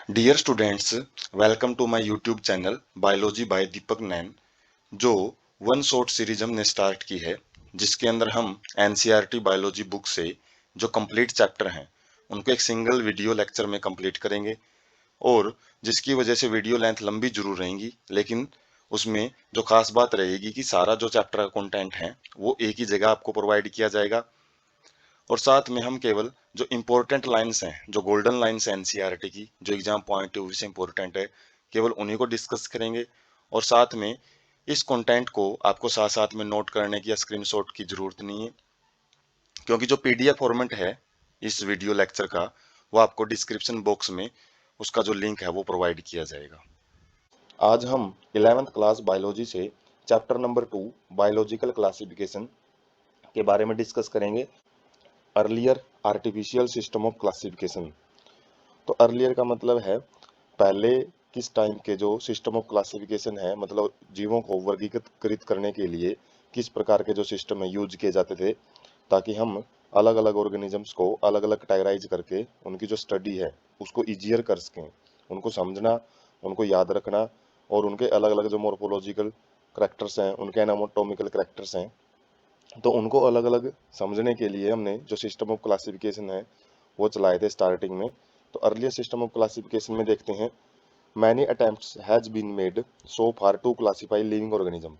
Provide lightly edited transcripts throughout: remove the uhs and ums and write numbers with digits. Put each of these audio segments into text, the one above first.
Dear students, welcome to my YouTube channel biology by Deepak Nain. जो one shot series हमने start की है, जिसके अंदर हम एनसीईआरटी बायोलॉजी बुक से जो कंप्लीट चैप्टर हैं उनको एक सिंगल वीडियो लेक्चर में कंप्लीट करेंगे। और जिसकी वजह से वीडियो लेंथ लंबी जरूर रहेगी, लेकिन उसमें जो खास बात रहेगी कि सारा जो चैप्टर का कंटेंट है वो एक ही जगह आपको प्रोवाइड किया जाएगा। और साथ में हम केवल जो इम्पोर्टेंट लाइंस हैं, जो गोल्डन लाइंस हैं एनसीईआरटी की, जो एग्जाम पॉइंट ऑफ व्यू से इम्पोर्टेंट है, केवल उन्हीं को डिस्कस करेंगे। और साथ में इस कंटेंट को आपको साथ साथ में नोट करने की या स्क्रीनशॉट की जरूरत नहीं है, क्योंकि जो पीडीएफ फॉर्मेट है इस वीडियो लेक्चर का, वो आपको डिस्क्रिप्शन बॉक्स में उसका जो लिंक है वो प्रोवाइड किया जाएगा। आज हम 11th क्लास बायोलॉजी से चैप्टर नंबर 2 बायोलॉजिकल क्लासिफिकेशन के बारे में डिस्कस करेंगे। Earlier artificial system of classification. तो अर्लियर का मतलब है पहले किस टाइम के जो सिस्टम ऑफ क्लासिफिकेशन है, मतलब जीवों को वर्गीकृत करने के लिए किस प्रकार के जो सिस्टम है यूज किए जाते थे, ताकि हम अलग अलग ऑर्गेनिजम्स को अलग अलग कैटेगराइज करके उनकी जो स्टडी है उसको इजियर कर सकें, उनको समझना, उनको याद रखना, और उनके अलग अलग जो मोर्फोलॉजिकल करेक्टर्स हैं, उनके एनाटोमिकल करेक्टर्स हैं, तो उनको अलग अलग समझने के लिए हमने जो सिस्टम ऑफ क्लासिफिकेशन है वो चलाए थे स्टार्टिंग में। तो अर्लियर सिस्टम ऑफ क्लासिफिकेशन में देखते हैं, many attempts has been made so far to classify living organism.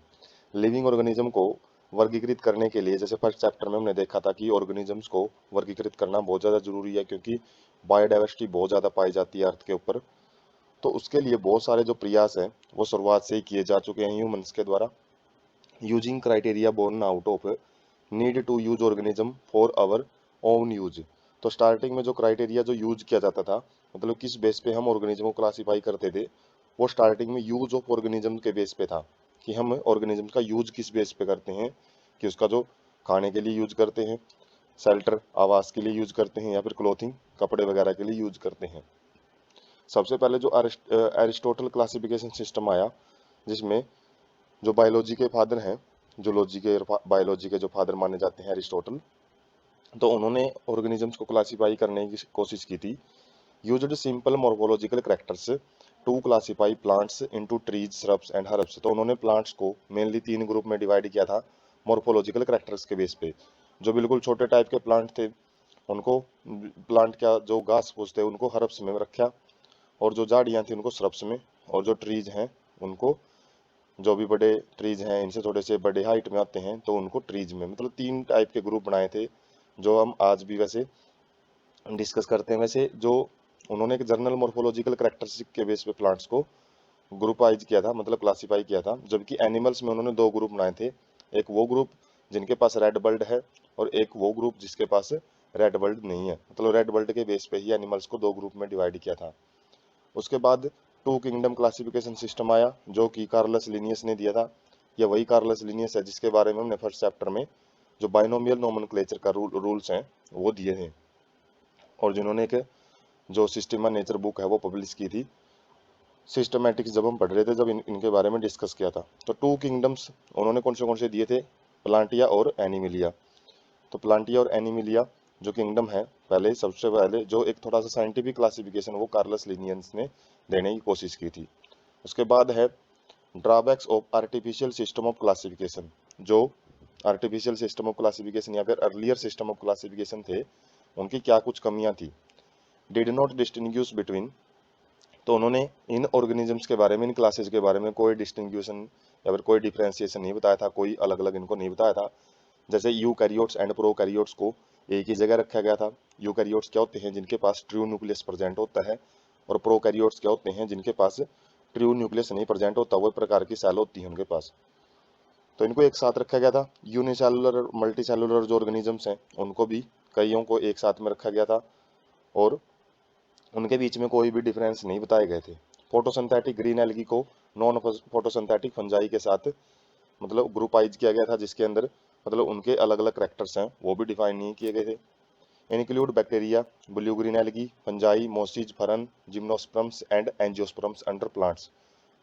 Living organism को वर्गीकृत करने के लिए, जैसे फर्स्ट चैप्टर में हमने देखा था कि ऑर्गेनिजम्स को वर्गीकृत करना बहुत ज़्यादा जरूरी है, क्योंकि बायोडाइवर्सिटी बहुत ज़्यादा पाई जाती है अर्थ के ऊपर। तो उसके लिए बहुत सारे जो प्रयास हैं वो शुरुआत से ही किए जा चुके हैं ह्यूमंस के द्वारा, using criteria born out of need to use organism for our own use. तो स्टार्टिंग में जो क्राइटेरिया जो यूज किया जाता था, मतलब किस बेस पे हम ऑर्गेनिज्म को क्लासीफाई करते थे, वो स्टार्टिंग में यूज ऑफ ऑर्गेनिज्म के बेस पे था, कि हम ऑर्गेनिज्म का यूज किस बेस पे करते हैं, कि उसका जो खाने के लिए यूज करते हैं, शेल्टर आवास के लिए यूज करते हैं, या फिर क्लोथिंग कपड़े वगैरह के लिए यूज करते हैं। सबसे पहले जो एरिस्टोटल क्लासिफिकेशन सिस्टम आया, जिसमें जो बायोलॉजी के फादर हैं, जूलॉजी के बायोलॉजी के जो फादर माने जाते हैं एरिस्टोटल, तो उन्होंने ऑर्गेनिजम्स को क्लासीफाई करने की कोशिश की थी। Used simple morphological characters to classify plants into trees, shrubs and herbs. तो उन्होंने प्लांट्स को मेनली 3 ग्रुप में डिवाइड किया था मॉर्फोलॉजिकल कैरेक्टर्स के बेस पे। जो बिल्कुल छोटे टाइप के प्लांट थे उनको, प्लांट का जो घास फूस थे उनको हर्ब्स में रखा, और जो झाड़ियाँ थी उनको श्रब्स में, और जो ट्रीज हैं उनको, जो भी बड़े ट्रीज हैं इनसे थोड़े से बड़े हाइट में आते हैं तो उनको ट्रीज में, मतलब 3 टाइप के ग्रुप बनाए थे, जो हम आज भी वैसे डिस्कस करते हैं। वैसे जो उन्होंने एक जर्नल मोर्फोलॉजिकल करेक्टरिस्टिक के बेस पे प्लांट्स को ग्रुपवाइज किया था, मतलब क्लासीफाई किया था। जबकि एनिमल्स में उन्होंने 2 ग्रुप बनाए थे, एक वो ग्रुप जिनके पास रेड बल्ड है, और एक वो ग्रुप जिसके पास रेड बल्ड नहीं है, मतलब रेड बल्ड के बेस पे ही एनिमल्स को 2 ग्रुप में डिवाइड किया था। उसके बाद टू किंगडम क्लासिफिकेशन सिस्टम आया, जो कि कार्लस लिनियस ने दिया था। यह वही कार्लस लिनियस है जिसके बारे में हमने फर्स्ट चैप्टर में जो बाइनोमियल नोमेनक्लेचर का रूल्स हैं वो दिए थे, और जिन्होंने एक जो सिस्टम नेचर बुक है वो पब्लिश की थी। सिस्टमैटिक्स जब हम पढ़ रहे थे, जब इनके बारे में डिस्कस किया था, तो 2 किंगडम्स उन्होंने कौन से दिए थे, प्लांटिया और एनिमिलिया। तो प्लांटिया और एनिमिलिया जो किंगडम है, पहले सबसे पहले जो एक थोड़ा सा साइंटिफिक क्लासिफिकेशन वो कार्लस लिनियस ने देने की कोशिश की थी। उसके बाद है drawbacks of artificial system of classification. जो आर्टिफिशियल सिस्टम ऑफ क्लासिफिकेशन या फिर अर्लियर सिस्टम ऑफ क्लासिफिकेशन थे, उनकी क्या कुछ कमियां थी। Did not distinguish between. तो उन्होंने इन ऑर्गेनिजम्स के बारे में, इन क्लासेस के बारे में कोई डिस्टिंग्विशन या फिर कोई डिफ्रेंसिएशन नहीं बताया था, कोई अलग अलग इनको नहीं बताया था। जैसे यूकैरियोट्स एंड प्रोकैरियोट्स को एक ही जगह रखा गया था। यूकैरियोट्स क्या होते हैं, जिनके पास ट्रू न्यूक्लियस प्रेजेंट होता है, और प्रोकैरियोट्स क्या होते हैं, जिनके पास ट्रू न्यूक्लियस नहीं प्रेजेंट होता, वो प्रकार की सेल होती है उनके पास। तो इनको एक साथ रखा गया था। यूनिसेलुलर और मल्टी सेलुलर जो ऑर्गेनिजम्स हैं उनको भी कईयों को एक साथ में रखा गया था, और उनके बीच में कोई भी डिफरेंस नहीं बताए गए थे। फोटोसिंथेटिक ग्रीन एल्गी को नॉन फोटोसिंथेटिक फंजाई के साथ मतलब ग्रुपाइज किया गया था, जिसके अंदर मतलब उनके अलग अलग करेक्टर्स हैं वो भी डिफाइन नहीं किए गए थे। Include bacteria, blue green algae, fungi, mosses, fern, gymnosperms and angiosperms under plants.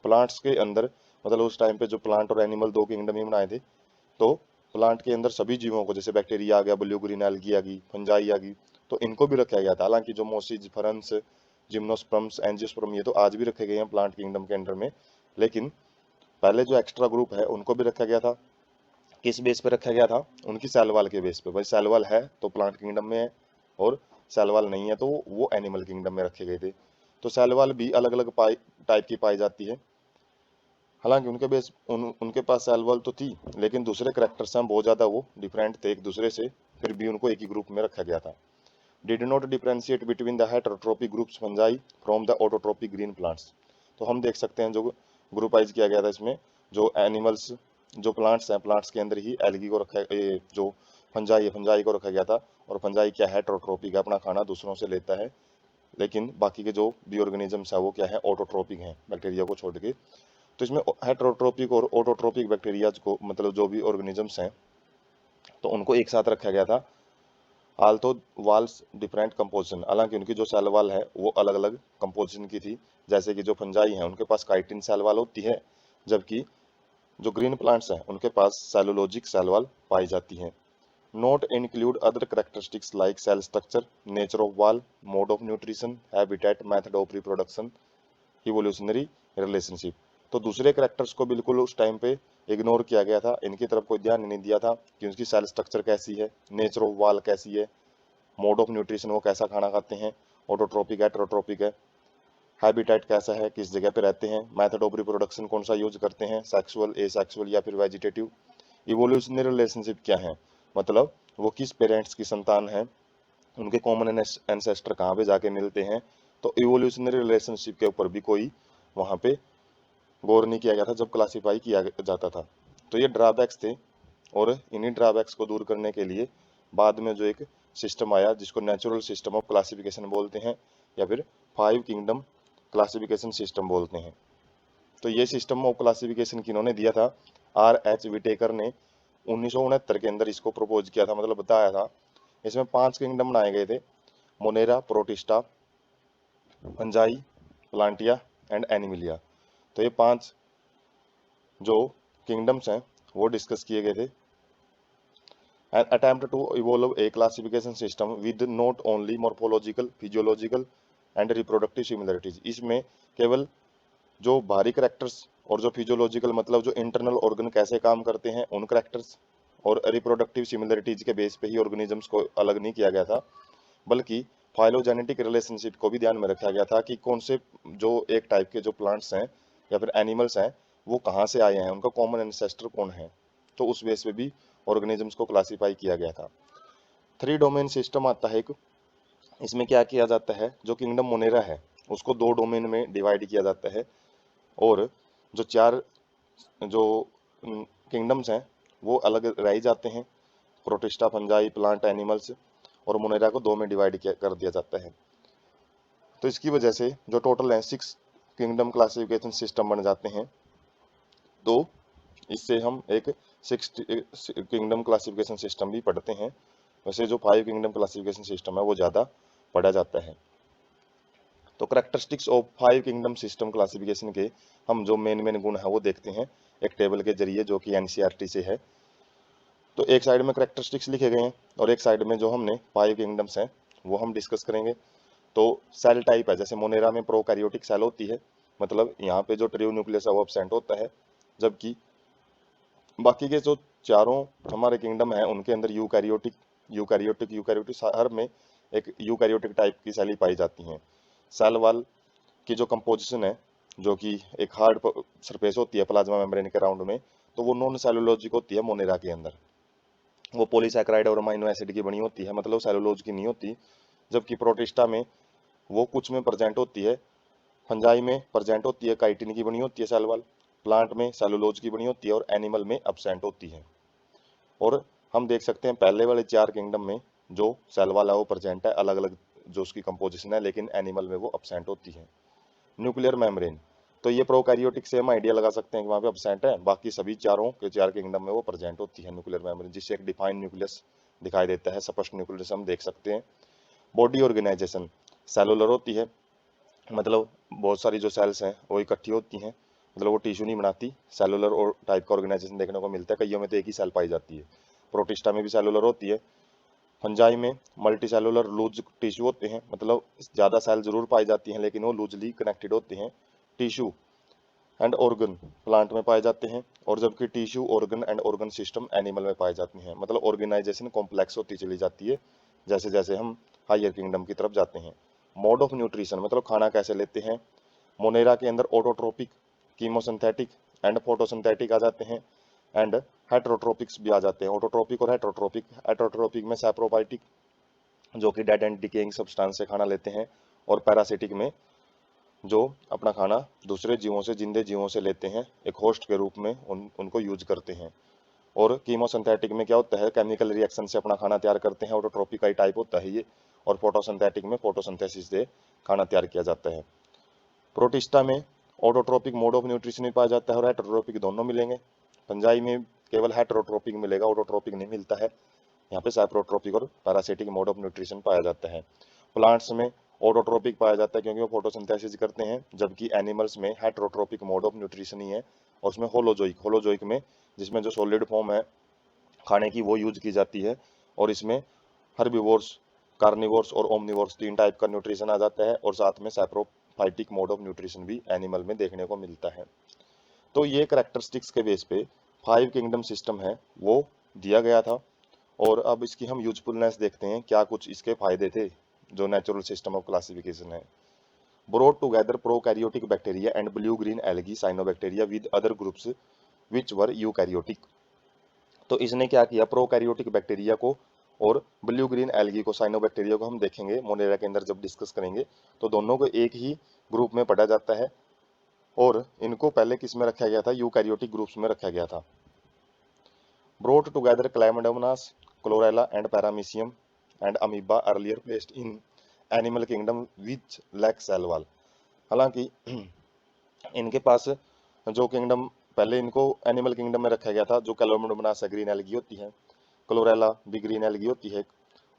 Plants के अंदर, मतलब उस टाइम पे जो प्लांट और एनिमल 2 किंगडम ही बनाए थे, तो प्लांट के अंदर सभी जीवों को, जैसे बैक्टीरिया आ गया, ब्लू ग्रीन एल्गी आ गई, फंजाई आ गई, तो इनको भी रखा गया था। हालांकि जो मोसिज, फरन्स, जिम्नोस्पर्म्स, एंजियोस्पर्म, ये तो आज भी रखे गए हैं प्लांट किंगडम के अंडर में। लेकिन पहले जो एक्स्ट्रा ग्रुप है उनको भी रखा गया था। किस बेस पे रखा गया था? उनकी सेल वॉल के बेस पे। भाई सेल वॉल है तो प्लांट किंगडम में है, और सेल वॉल नहीं है तो वो एनिमल किंगडम में रखे गए थे। तो सेल वॉल भी अलग अलग टाइप की पाई जाती है। हालांकि उनके पास सेल वॉल तो थी, लेकिन दूसरे करेक्टर्स हैं बहुत ज़्यादा वो डिफरेंट थे एक दूसरे से, फिर भी उनको एक ही ग्रुप में रखा गया था। Did not differentiate between the heterotrophic groups fungi from the autotrophic green plants. तो हम देख सकते हैं जो ग्रुपाइज किया गया था इसमें, जो एनिमल्स, जो प्लांट्स हैं, प्लांट्स के अंदर ही एल्गी को रखा, जो फंजाई है फंजाई को रखा गया था। और फंजाई क्या है? हेटेरोट्रोपिक है, अपना खाना दूसरों से लेता है। लेकिन बाकी के जो भी ऑर्गेनिजम्स है वो क्या है? ऑटोट्रोपिक हैं, बैक्टीरिया को छोड़ के। तो इसमें हेटेरोट्रोपिक और ऑटोट्रोपिक बैक्टीरिया को, मतलब जो भी ऑर्गेनिजम्स हैं, तो उनको एक साथ रखा गया था। आल्थो वाल्स डिफरेंट कंपोजिशन, हालांकि उनकी जो सेल वाल है वो अलग अलग कंपोजिशन की थी। जैसे कि जो फंजाई हैं उनके पास काइटिन सेल वाल होती है, जबकि जो ग्रीन प्लांट्स हैं उनके पास सेलुलोजिक सेल वाल पाई जाती है। Not include other characteristics like cell structure, nature of wall, mode of nutrition, habitat, method of reproduction, evolutionary relationship. तो दूसरे कैरेक्टर्स को बिल्कुल उस टाइम पे इग्नोर किया गया था, इनकी तरफ कोई ध्यान नहीं दिया था कि उनकी सेल स्ट्रक्चर कैसी है, नेचर ऑफ वाल कैसी है, मोड ऑफ न्यूट्रिशन वो कैसा खाना खाते हैं, ऑटोट्रोपिक है हेटेरोट्रोपिक है, हैबिटेट कैसा है, किस जगह पे रहते हैं, मेथड ऑफ रिप्रोडक्शन कौन सा यूज करते हैं, सेक्सुअल, एसेक्सुअल या फिर वेजिटेटिव, इवोल्यूशनरी रिलेशनशिप क्या है, मतलब वो किस पेरेंट्स की संतान है, उनके कॉमन एंसेस्टर कहाँ पे जाके मिलते हैं। तो इवोल्यूशनरी रिलेशनशिप के ऊपर भी कोई वहाँ पे गौर नहीं किया गया था जब क्लासीफाई किया जाता था। तो ये ड्रॉबैक्स थे, और इन्हीं ड्रॉबैक्स को दूर करने के लिए बाद में जो एक सिस्टम आया जिसको नेचुरल सिस्टम ऑफ क्लासिफिकेशन बोलते हैं, या फिर 5 किंगडम क्लासिफिकेशन सिस्टम बोलते हैं। तो ये सिस्टम ऑफ क्लासिफिकेशन किन्होंने दिया था? R.H. विटेकर ने 1969 के अंदर इसको प्रपोज किया था, मतलब बताया था। इसमें 5 किंगडम बनाए गए थे: Monera, Protista, Fungi, Plantae and Animalia. तो ये 5 जो किंगडम्स हैं वो डिस्कस किए गए थे। An attempt to evolve a classification system with not only morphological, physiological and reproductive similarities। इसमें केवल जो बाहरी करेक्टर्स और जो फिजियोलॉजिकल, मतलब जो इंटरनल ऑर्गन कैसे काम करते हैं उन करेक्टर्स और रिप्रोडक्टिव सिमिलरिटीज के बेस पे ही ऑर्गेनिजम्स को अलग नहीं किया गया था, बल्कि फाइलोजेनेटिक रिलेशनशिप को भी ध्यान में रखा गया था कि कौन से जो एक टाइप के जो प्लांट्स हैं या फिर एनिमल्स हैं वो कहाँ से आए हैं, उनका कॉमन एंसेस्टर कौन है। तो उस बेस पे भी ऑर्गेनिजम्स को क्लासीफाई किया गया था। 3 डोमेन सिस्टम आता है एक। इसमें क्या किया जाता है? जो किंगडम मोनेरा है उसको 2 डोमेन में डिवाइड किया जाता है, और जो 4 जो किंगडम्स हैं वो अलग रह जाते हैं: प्रोटिस्टा, फंजाई, प्लांट, एनिमल्स। और मोनेरा को 2 में डिवाइड कर दिया जाता है। तो इसकी वजह से जो टोटल है 6 किंगडम क्लासिफिकेशन सिस्टम बन जाते हैं। तो इससे हम एक 6 किंगडम क्लासिफिकेशन सिस्टम भी पढ़ते हैं। वैसे जो 5 किंगडम क्लासिफिकेशन सिस्टम है वो ज़्यादा पढ़ा जाता है। तो characteristics of 5 kingdom system classification के हम जो मेन गुण है वो देखते हैं एक टेबल के जरिए, जो कि एनसीईआरटी से है। तो एक साइड में करेक्टरिस्टिक्स लिखे गए हैं और एक साइड में जो हमने 5 किंगडम्स हैं वो हम डिस्कस करेंगे। तो सेल टाइप है, जैसे मोनेरा में प्रोकैरियोटिक सेल होती है, मतलब यहाँ पे जो ट्रू न्यूक्लियस है वो एब्सेंट होता है, जबकि बाकी के जो चारों हमारे किंगडम है उनके अंदर यूकैरियोटिक हर में एक यूकैरियोटिक टाइप की सेल ही पाई जाती हैं। सेल वाल की जो कंपोजिशन है, जो कि एक हार्ड सरफेस होती है प्लाज्मा मेम्ब्रेन के राउंड में, तो वो नॉन सेलुलोजिक होती है मोनेरा के अंदर। वो पॉलीसैकेराइड और अमीनो एसिड की बनी होती है, मतलब सेलुलोज की नहीं होती। जबकि प्रोटिस्टा में वो कुछ में प्रेजेंट होती है, फंजाई में प्रेजेंट होती है, काइटिन की बनी होती है सेल वाल, प्लांट में सेलुलोज की बनी होती है, और एनिमल में एब्सेंट होती है। और हम देख सकते हैं पहले वाले 4 किंगडम में जो सेल वाल है वो प्रेजेंट है, अलग अलग जो उसकी कंपोजिशन है, लेकिन एनिमल में वो एब्सेंट होती है। न्यूक्लियर मेम्ब्रेन, तो ये प्रोकैरियोटिक से हम आइडिया लगा सकते हैं कि वहाँ पे एब्सेंट है, बाकी सभी चारों के 4 किंगडम में वो प्रेजेंट होती है न्यूक्लियर मेम्ब्रेन, जिससे एक डिफाइंड न्यूक्लियस दिखाई देता है, स्पष्ट न्यूक्लियस हम देख सकते हैं। बॉडी ऑर्गेनाइजेशन सेलुलर होती है, मतलब बहुत सारी जो सेल्स हैं वो इकट्ठी होती हैं, मतलब वो टिश्यू नहीं बनाती। सेलुलर और टाइप का ऑर्गेनाइजेशन देखने को मिलता है, कईयों में तो एक ही सेल पाई जाती है। प्रोटिस्टा में भी सेलुलर होती है, फंजाई में मल्टी सेलुलर लूज टिश्यू होते हैं, मतलब ज़्यादा सेल जरूर पाई जाती हैं लेकिन वो लूजली कनेक्टेड होते हैं। टिश्यू एंड ऑर्गन प्लांट में पाए जाते हैं, और जबकि tissue organ and organ system animal में पाए जाते हैं। मतलब ऑर्गेनाइजेशन कॉम्प्लेक्स होती चली जाती है जैसे जैसे हम हायर किंगडम की तरफ जाते हैं। मोड ऑफ न्यूट्रिशन मतलब खाना कैसे लेते हैं। मोनेरा के अंदर ऑटोट्रोपिक, कीमोसिंथेटिक एंड फोटोसिंथेटिक आ जाते हैं, एंड हेटरोट्रोपिक्स भी आ जाते हैं। ऑटोट्रोपिक और हेटरोट्रोपिक, हेटरोट्रोपिक में सैप्रोफाइटिक जो कि डेड एंड डिकेइंग सब्सटेंस से खाना लेते हैं, और पैरासिटिक में जो अपना खाना दूसरे जीवों से, जिंदे जीवों से लेते हैं, एक होस्ट के रूप में उनको यूज करते हैं। और कीमोसिंथेटिक में क्या होता है, केमिकल रिएक्शन से अपना खाना तैयार करते हैं, ऑटोट्रोपिक का ही टाइप होता है ये। और फोटोसिंथेटिक में फोटोसिंथेसिस से खाना तैयार किया जाता है। प्रोटिस्टा में ऑटोट्रोपिक मोड ऑफ न्यूट्रिशन भी पाया जाता है और हेटरोट्रोपिक दोनों मिलेंगे। फंजाई में केवल हेटरोट्रोपिक मिलेगा, ऑटोट्रोपिक नहीं मिलता है। यहाँ पे सैप्रोट्रोपिक और पैरासिटिक मोड ऑफ न्यूट्रिशन पाया जाता है। प्लांट्स में ऑटोट्रोपिक पाया जाता है क्योंकि वो फोटोसिंथेसिस करते हैं, जबकि एनिमल्स में हेटरोट्रोपिक मोड ऑफ न्यूट्रिशन ही है। और उसमें होलोजोइक, होलोजोइक में जिसमें जो सॉलिड फॉर्म है खाने की वो यूज की जाती है। और इसमें हर्बीवोर्स, कार्निवोर्स और ओमनिवोर्स तीन टाइप का न्यूट्रिशन आ जाता है, और साथ में सैप्रोफाइटिक मोड ऑफ न्यूट्रिशन भी एनिमल में देखने को मिलता है। तो ये करेक्टरिस्टिक्स के बेस पे 5 किंगडम सिस्टम है वो दिया गया था। और अब इसकी हम यूजफुलनेस देखते हैं, क्या कुछ इसके फायदे थे जो नेचुरल सिस्टम ऑफ क्लासिफिकेशन है। Brought together prokaryotic bacteria and blue green algae cyanobacteria with other groups which were eukaryotic. तो इसने क्या किया, प्रोकैरियोटिक बैक्टीरिया को और ब्लू ग्रीन एल्गी को, साइनोबैक्टीरिया को हम देखेंगे मोनेरा के अंदर जब डिस्कस करेंगे, तो दोनों को एक ही ग्रुप में पढ़ा जाता है। और इनको पहले किस में रखा गया था, यूकैरियोटिक ग्रुप्स में रखा गया था। Brought together Chlamydomonas, chlorella and Paramecium and amoeba earlier placed in animal kingdom which lack cell wall। हालांकि इनके पास जो किंगडम, पहले इनको एनिमल किंगडम में रखा गया था, जो कैलोमोडोमोनास ग्रीन एल्गी होती है, क्लोरेला भी ग्रीन एल्गी होती है,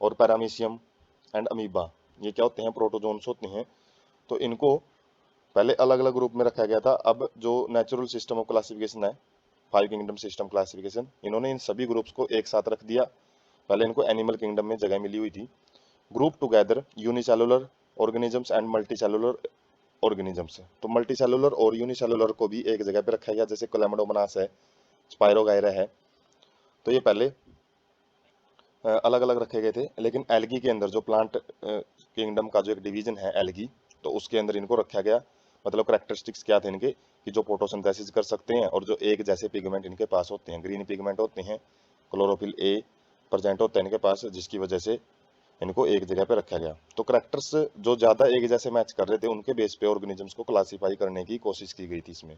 और पैरामीशियम एंड अमीबा ये क्या होते हैं, प्रोटोजोन्स होते हैं। तो इनको पहले अलग अलग ग्रुप में रखा गया था। अब जो नेचुरल सिस्टम ऑफ क्लासिफिकेशन है, 5 किंगडम सिस्टम क्लासिफिकेशन, इन्होंने इन सभी ग्रुप्स को एक साथ रख दिया। पहले इनको एनिमल किंगडम में जगह मिली हुई थी। Group together unicellular organisms and multicellular organisms. तो मल्टीसेलुलर और यूनिसेलुलर को भी एक जगह पे रखा गया, जैसे क्लैमिडोमोनास है, स्पाइरोगायरा है। तो ये पहले अलग अलग रखे गए थे, लेकिन एल्गी के अंदर जो प्लांट किंगडम का जो एक डिवीजन है एल्गी, तो उसके अंदर इनको रखा गया। मतलब करेक्टरिस्टिक्स क्या थे इनके, कि जो फोटोसिंथेसिस कर सकते हैं और जो एक जैसे पिगमेंट इनके पास होते हैं, ग्रीन पिगमेंट होते हैं, क्लोरोफिल ए प्रेजेंट होता है इनके पास, जिसकी वजह से इनको एक जगह पे रखा गया। तो करेक्टर्स जो ज्यादा एक जैसे मैच कर रहे थे, उनके बेस पे ऑर्गेनिजम्स को क्लासीफाई करने की कोशिश की गई थी इसमें।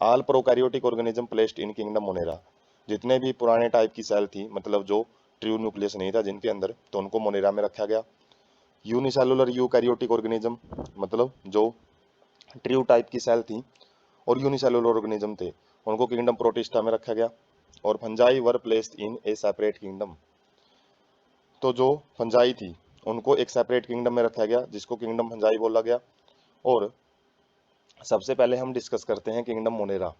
All prokaryotic organism placed in kingdom Monera, जितने भी पुराने टाइप की सेल थी, मतलब जो ट्रू न्यूक्लियस नहीं था जिनके अंदर, तो उनको मोनेरा में रखा गया। यूनिसेलुलर यूकैरियोटिक ऑर्गेनिज्म, मतलब जो ट्रू टाइप की सेल थी और यूनिसेलुलर ऑर्गेनिज्म थे, उनको किंगडम प्रोटिस्टा में रखा गया। और fungi were placed in A separate kingdom. तो जो फंजाई थी उनको एक सेपरेट किंगडम में रखा गया, जिसको किंगडम फंजाई बोला गया। और सबसे पहले हम डिस्कस करते हैं किंगडम मोनेरा,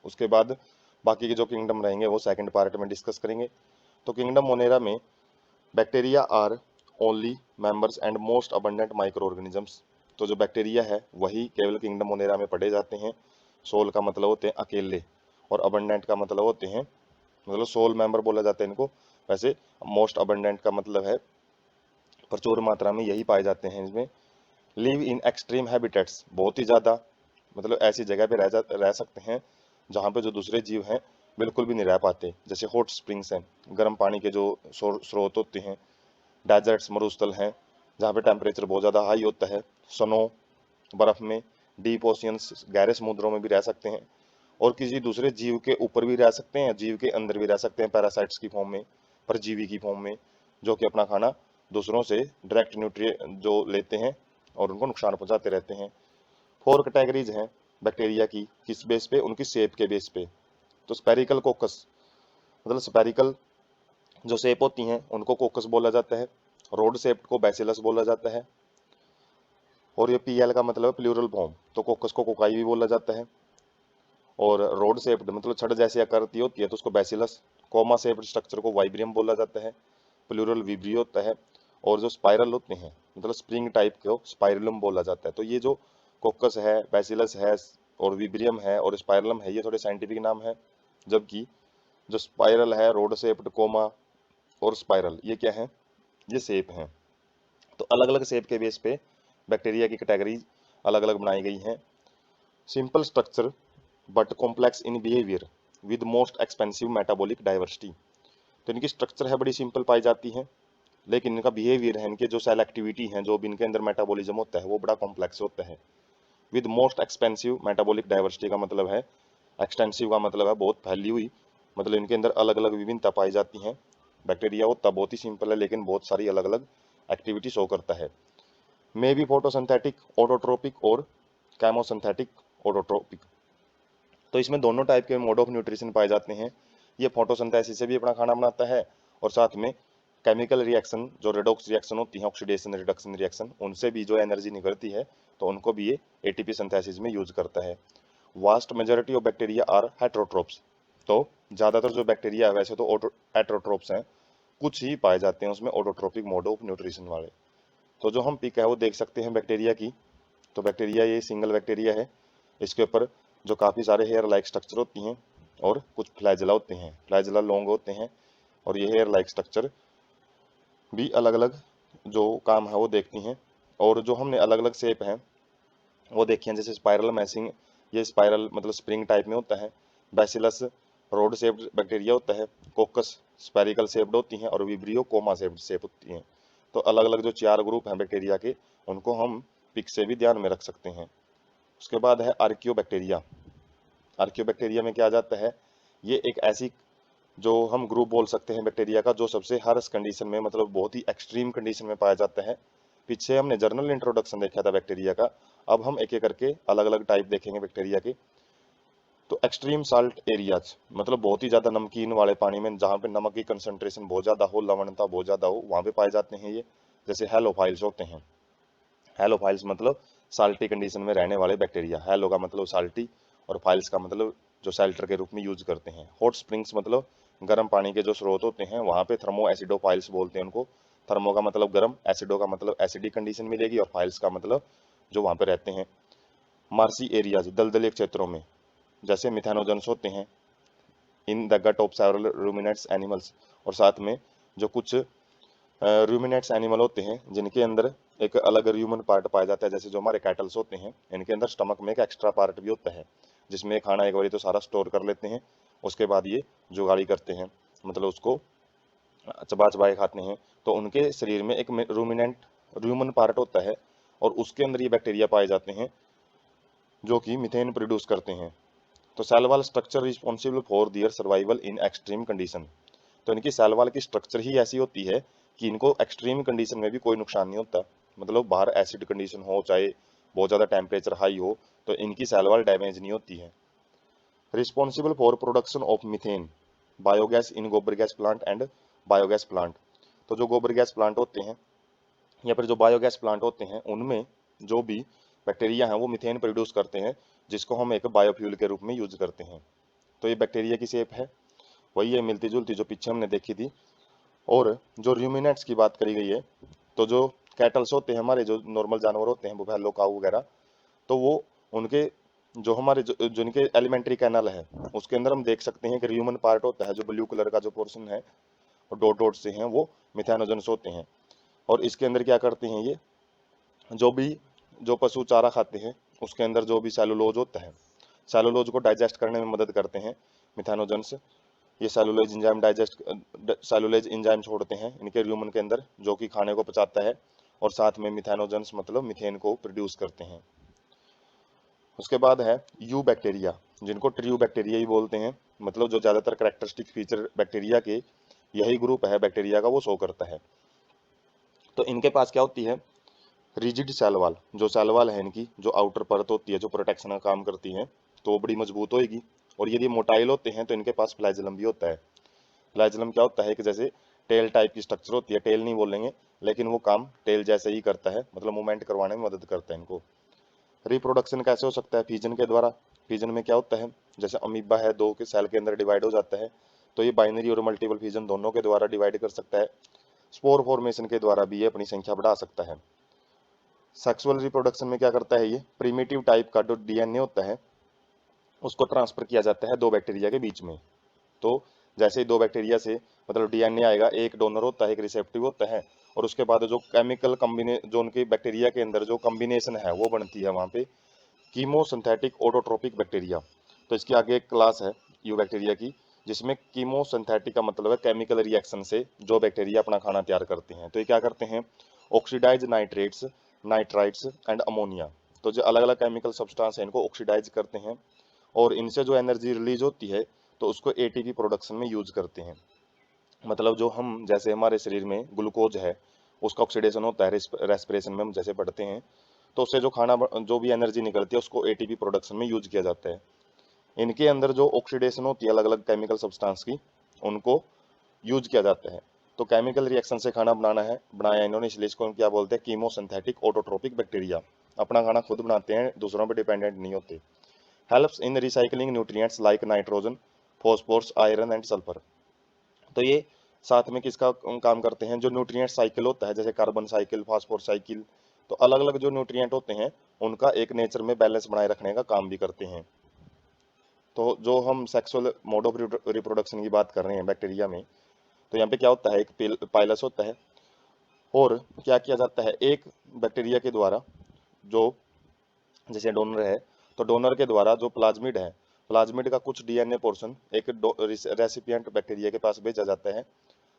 उसके बाद बाकी के जो किंगडम रहेंगे वो सेकंड पार्ट में डिस्कस करेंगे। तो किंगडम मोनेरा में bacteria are only members and most abundant micro organisms. तो जो बैक्टीरिया है वही केवल किंगडम मोनेरा में पढ़े जाते हैं। सोल का मतलब होते हैं अकेले, और अबंडेंट का मतलब होते हैं, मतलब सोल मेंबर बोला जाता है इनको। वैसे मोस्ट अबंडेंट का मतलब है प्रचुर मात्रा में यही पाए जाते हैं इसमें। लिव इन एक्सट्रीम हैबिटेट्स, बहुत ही ज़्यादा, मतलब ऐसी जगह पे रह सकते हैं जहाँ पे जो दूसरे जीव हैं बिल्कुल भी नहीं रह पाते। जैसे हॉट स्प्रिंग्स हैं, गर्म पानी के जो स्रोत होते हैं। डेजर्ट्स, मरुस्थल हैं जहाँ पे टेम्परेचर बहुत ज़्यादा हाई होता है। स्नो, बर्फ़ में। डीप ओशियंस, गहरे समुद्रों में भी रह सकते हैं। और किसी दूसरे जीव के ऊपर भी रह सकते हैं, जीव के अंदर भी रह सकते हैं, पैरासाइट्स की फॉर्म में, परजीवी की फॉर्म में, जो कि अपना खाना दूसरों से डायरेक्ट न्यूट्रिएंट जो लेते हैं और उनको नुकसान पहुंचाते रहते हैं। 4 कैटेगरीज हैं बैक्टीरिया की, किस बेस पे, उनकी शेप के बेस पे। तो स्पेरिकल कोकस, मतलब स्पेरिकल जो शेप होती हैं उनको कोकस बोला जाता है। रोड शेप को बैसिलस बोला जाता है। और ये पीएल का मतलब प्लूरल फॉर्म, तो कोकस को कोकाई भी बोला जाता है। और रोड शेप्ड मतलब छड़ जैसी आकृति होती है तो उसको बैसिलस। कोमा शेप्ड स्ट्रक्चर को वाइब्रियम बोला जाता है। प्लूरल विब्रियो होता है, और जो स्पाइरल होते हैं मतलब स्प्रिंग टाइप को स्पाइरलम बोला जाता है। तो ये जो कोकस है, बैसिलस है और विब्रियम है और स्पाइरलम है, ये थोड़े साइंटिफिक नाम है। जबकि जो स्पाइरल है, रोड शेप्ड, कोमा और स्पाइरल, ये क्या है, ये शेप हैं। तो अलग अलग शेप के बेस पे बैक्टीरिया की कैटेगरीज अलग अलग बनाई गई हैं। Simple structure but complex in behaviour with most expensive metabolic diversity. तो इनकी स्ट्रक्चर है बड़ी सिंपल पाई जाती है, लेकिन इनका बिहेवियर है, इनके जो सेल एक्टिविटी है, जो भी इनके अंदर मेटाबॉलिज्म होता है, वो बड़ा कॉम्प्लेक्स होता है। With most expensive metabolic diversity का मतलब है, एक्सटेंसिव का मतलब है बहुत फैली हुई, मतलब इनके अंदर अलग अलग विभिन्नता पाई जाती हैं। बैक्टीरिया होता बहुत ही सिंपल है, लेकिन बहुत सारी अलग अलग एक्टिविटी शो करता है। मे बी फोटोसिंथेटिक ऑटोट्रोपिक और कैमोसिंथेटिक ऑटोट्रोपिक। तो इसमें दोनों टाइप के मोड ऑफ न्यूट्रिशन पाए जाते हैं। ये फोटोसिंथेसिस से भी अपना खाना बनाता है, और साथ में केमिकल रिएक्शन, जो रेडॉक्स रिएक्शन होती है, ऑक्सीडेशन रिडक्शन रिएक्शन, उनसे भी जो एनर्जी निकलती है, तो उनको भी ये एटीपी सिंथेसिस में यूज करता है। Vast majority of bacteria are heterotrophs. तो ज़्यादातर जो बैक्टीरिया है वैसे तो हेट्रोट्रोप्स हैं, कुछ ही पाए जाते हैं उसमें ऑटोट्रोपिक मोड ऑफ न्यूट्रिशन वाले। तो जो हम पिक है वो देख सकते हैं बैक्टीरिया की। तो बैक्टीरिया ये सिंगल बैक्टीरिया है, इसके ऊपर जो काफ़ी सारे हेयर लाइक स्ट्रक्चर होती हैं और कुछ फ्लैजेला होते हैं, फ्लैजेला लॉन्ग होते हैं, और ये हेयर लाइक स्ट्रक्चर भी अलग अलग जो काम है वो देखती हैं। और जो हमने अलग अलग शेप हैं वो देखी हैं, जैसे स्पाइरल मैसिंग, ये स्पाइरल मतलब स्प्रिंग टाइप में होता है। बैसिलस रोड शेप्ड बैक्टीरिया होता है। कोकस स्पेरिकल शेप्ड होती हैं, और विब्रियो कोमा शेप्ड शेप होती हैं। तो अलग अलग जो 4 ग्रुप हैं बैक्टीरिया के, उनको हम पिक से भी ध्यान में रख सकते हैं। उसके बाद है आर्कियोबैक्टीरिया। आर्कियोबैक्टीरिया में क्या आ जाता है, ये एक ऐसी जो हम ग्रुप बोल सकते हैं बैक्टीरिया का, जो सबसे हार्श कंडीशन में मतलब बहुत ही एक्सट्रीम कंडीशन में पाया जाता है। पीछे हमने जर्नल इंट्रोडक्शन देखा था बैक्टीरिया का, अब हम एक एक करके अलग अलग टाइप देखेंगे बैक्टीरिया के। तो एक्सट्रीम साल्ट एरियाज मतलब बहुत ही ज़्यादा नमकीन वाले पानी में, जहाँ पे नमक की कंसंट्रेशन बहुत ज़्यादा हो, लवणता बहुत ज़्यादा हो, वहाँ पे पाए जाते हैं ये। जैसे हेलोफाइल्स होते हैं। हेलोफाइल्स मतलब साल्टी कंडीशन में रहने वाले बैक्टीरिया। हेलो का मतलब साल्टी, और फाइल्स का मतलब जो शेल्टर के रूप में यूज करते हैं। हॉट स्प्रिंग्स मतलब गर्म पानी के जो स्रोत होते हैं, वहाँ पे थर्मो एसिडोफाइल्स बोलते हैं उनको। थर्मो का मतलब गर्म, एसिडो का मतलब एसिडिक कंडीशन मिलेगी, और फाइल्स का मतलब जो वहाँ पे रहते हैं। मार्सी एरियाज दलदली क्षेत्रों में, जैसे मिथेनोजन्स होते हैं in the gut of several ruminants animals. और साथ में जो कुछ रूमिनेट्स एनिमल होते हैं जिनके अंदर एक अलग ह्यूमन पार्ट पाया जाता है, जैसे जो हमारे कैटल्स होते हैं, इनके अंदर स्टमक में एक एक्स्ट्रा पार्ट भी होता है, जिसमें खाना एक बारी तो सारा स्टोर कर लेते हैं, उसके बाद ये जुगाड़ी करते हैं, मतलब उसको चबा चबा के खाते हैं। तो उनके शरीर में एक रूमिनेंट ह्यूमन पार्ट होता है, और उसके अंदर ये बैक्टीरिया पाए जाते हैं जो कि मीथेन प्रोड्यूस करते हैं। तो cell wall structure responsible for their survival in extreme condition. तो इनकी सेल वॉल की स्ट्रक्चर ही ऐसी होती है कि इनको एक्सट्रीम कंडीशन में भी कोई नुकसान नहीं होता, मतलब बाहर एसिड कंडीशन हो, चाहे बहुत ज़्यादा टेम्परेचर हाई हो, तो इनकी सेल वॉल डैमेज नहीं होती है। Responsible for production of methane biogas in गोबर gas plant and biogas plant. तो जो गोबर गैस प्लांट होते हैं या फिर जो बायोगैस प्लांट होते हैं, उनमें जो भी बैक्टीरिया हैं वो मीथेन प्रोड्यूस करते हैं, जिसको हम एक बायोफ्यूल के रूप में यूज करते हैं। तो ये बैक्टीरिया की शेप है, वही है मिलती जुलती जो पीछे हमने देखी थी। और जो रूमिनेट्स की बात करी गई है, तो जो कैटल्स होते हैं हमारे, जो नॉर्मल जानवर होते हैं, बुफैलो काऊ वगैरह, तो वो उनके जो हमारे जो इनके एलिमेंट्री कैनल है, उसके अंदर हम देख सकते हैं कि ह्यूमन पार्ट होता है, जो ब्लू कलर का जो पोर्शन है और डॉट डॉट से हैं, वो मिथेनोजन्स होते हैं। और इसके अंदर क्या करते हैं ये, जो भी जो पशु चारा खाते हैं उसके अंदर जो भी सेलुलोज होता है, सेलुलोज को डाइजेस्ट करने में मदद करते हैं मिथेनोजन्स। ये सेलुलोज एंजाइम सेलुलोज एंजाइम छोड़ते हैं इनके ह्यूमन के अंदर, जो कि खाने को पचाता है, और साथ में मिथेनोजन्स मतलब मीथेन को प्रोड्यूस करते हैं। उसके बाद है यू बैक्टीरिया, जिनको ट्रियो बैक्टीरिया ही बोलते हैं, मतलब जो ज़्यादातर करेक्टरिस्टिक फीचर बैक्टीरिया के यही ग्रुप है बैक्टीरिया का वो शो करता है। तो इनके पास क्या होती है, रिजिड सेल वॉल, जो सेल वॉल है इनकी जो आउटर परत होती है, जो प्रोटेक्शन का काम करती है, तो वो बड़ी मजबूत होएगी। और यदि मोटाइल होते हैं तो इनके पास फ्लैजिलम भी होता है। फ्लैजिलम क्या होता है कि जैसे टेल टाइप की स्ट्रक्चर होती है, टेल नहीं बोलेंगे, लेकिन वो काम टेल जैसे ही करता है, मतलब मूवमेंट करवाने में मदद करता है इनको। रिप्रोडक्शन कैसे हो सकता है, फिजन के द्वारा। फिजन में क्या होता है, जैसे अमीबा है, 2 के सेल के अंदर डिवाइड हो जाता है, तो ये बाइनरी और मल्टीपल फिजन दोनों के द्वारा डिवाइड कर सकता है। स्पोर फॉर्मेशन के द्वारा भी ये अपनी संख्या बढ़ा सकता है। सेक्सुअल रिप्रोडक्शन में क्या करता है, ये प्रिमिटिव टाइप का जो डीएनए होता है उसको ट्रांसफर किया जाता है दो बैक्टीरिया के बीच में। तो जैसे ही दो बैक्टीरिया से मतलब डीएनए आएगा, एक डोनर होता है एक रिसेप्टिव होता है, और उसके बाद जो केमिकल कम्बिने जो उनके बैक्टीरिया के अंदर जो कम्बिनेशन है वो बनती है वहाँ पे कीमोसिंथेटिक ऑटोट्रोपिक बैक्टीरिया। तो इसके आगे एक क्लास है यू बैक्टीरिया की, जिसमें कीमोसिंथेटिक का मतलब है केमिकल रिएक्शन से जो बैक्टीरिया अपना खाना तैयार करते हैं। तो ये क्या करते हैं, oxidise nitrates, nitrites and ammonia, तो जो अलग अलग केमिकल सब्सटेंस है इनको ऑक्सीडाइज करते हैं और इनसे जो एनर्जी रिलीज होती है तो उसको एटीपी प्रोडक्शन में यूज करते हैं। मतलब जो हम जैसे हमारे शरीर में ग्लूकोज है उसका ऑक्सीडेशन होता है रेस्पिरेशन में हम जैसे पढ़ते हैं, तो उससे जो जो भी एनर्जी निकलती है उसको एटीपी प्रोडक्शन में यूज किया जाता है। इनके अंदर जो ऑक्सीडेशन होती है अलग अलग केमिकल सब्सटेंस की, उनको यूज किया जाता है। तो केमिकल रिएक्शन से खाना बनाया इन्होंने, इसलिए इसको क्या बोलते हैं, कीमोसिंथेटिक ऑटोट्रोपिक बैक्टीरिया। अपना खाना खुद बनाते हैं, दूसरों पर डिपेंडेंट नहीं होते। Helps in recycling nutrients like nitrogen, phosphorus, iron and sulphur. तो ये साथ में किसका काम करते हैं, जो न्यूट्रिएंट साइकिल होता है जैसे कार्बन साइकिल, फास्फोरस साइकिल, तो अलग अलग जो न्यूट्रिएंट होते हैं उनका एक नेचर में बैलेंस बनाए रखने का काम भी करते हैं। तो जो हम सेक्सुअल मोड ऑफ रिप्रोडक्शन की बात कर रहे हैं बैक्टीरिया में, तो यहाँ पे क्या होता है, एक पाइलस होता है और क्या किया जाता है, एक बैक्टीरिया के द्वारा जो जैसे डोनर है, तो डोनर के द्वारा जो प्लाज्मिड है, प्लाज्मिड का कुछ डीएनए पोर्शन एक रेसिपिएंट बैक्टीरिया के पास भेजा जाता है,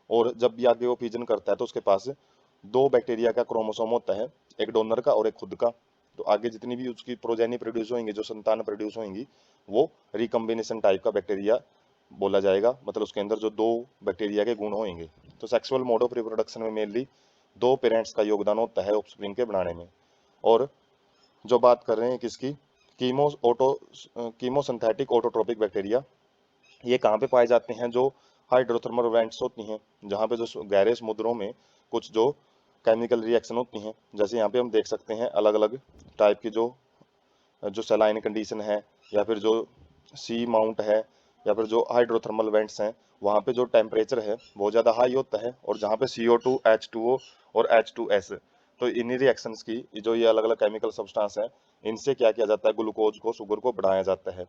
और जब भी आगे वो फिजन करता है तो उसके पास दो बैक्टीरिया का क्रोमोसोम होता है, एक डोनर का और एक खुद का। तो आगे जितनी भी उसकी प्रोजेनी प्रोड्यूस होंगी, जो संतान प्रोड्यूस होंगी, वो रिकम्बिनेशन टाइप का बैक्टीरिया बोला जाएगा, मतलब उसके अंदर जो दो बैक्टीरिया के गुण होंगे। तो सेक्सुअल मोड ऑफ रिप्रोडक्शन में मेनली दो पेरेंट्स का योगदान होता है ऑफस्प्रिंग के बनाने में। और जो बात कर रहे हैं किसकी, कीमोसिंथेटिक ऑटोट्रोपिक बैक्टीरिया, ये कहाँ पे पाए जाते हैं, जो हाइड्रोथर्मल वेंट्स होती हैं, जहाँ पे जो गहरे समुद्रों में कुछ जो केमिकल रिएक्शन होती हैं, जैसे यहाँ पे हम देख सकते हैं अलग अलग टाइप की जो जो सलाइन कंडीशन है, या फिर जो सी माउंट है, या फिर जो हाइड्रोथर्मल वेंट्स हैं, वहाँ पे जो टेम्परेचर है बहुत ज़्यादा हाई होता है, और जहाँ पे CO2, H2O और H2S, तो इन्हीं रिएक्शंस की जो ये अलग अलग केमिकल सब्सटेंस हैं, इनसे क्या किया जाता है, ग्लूकोज को, शुगर को बढ़ाया जाता है।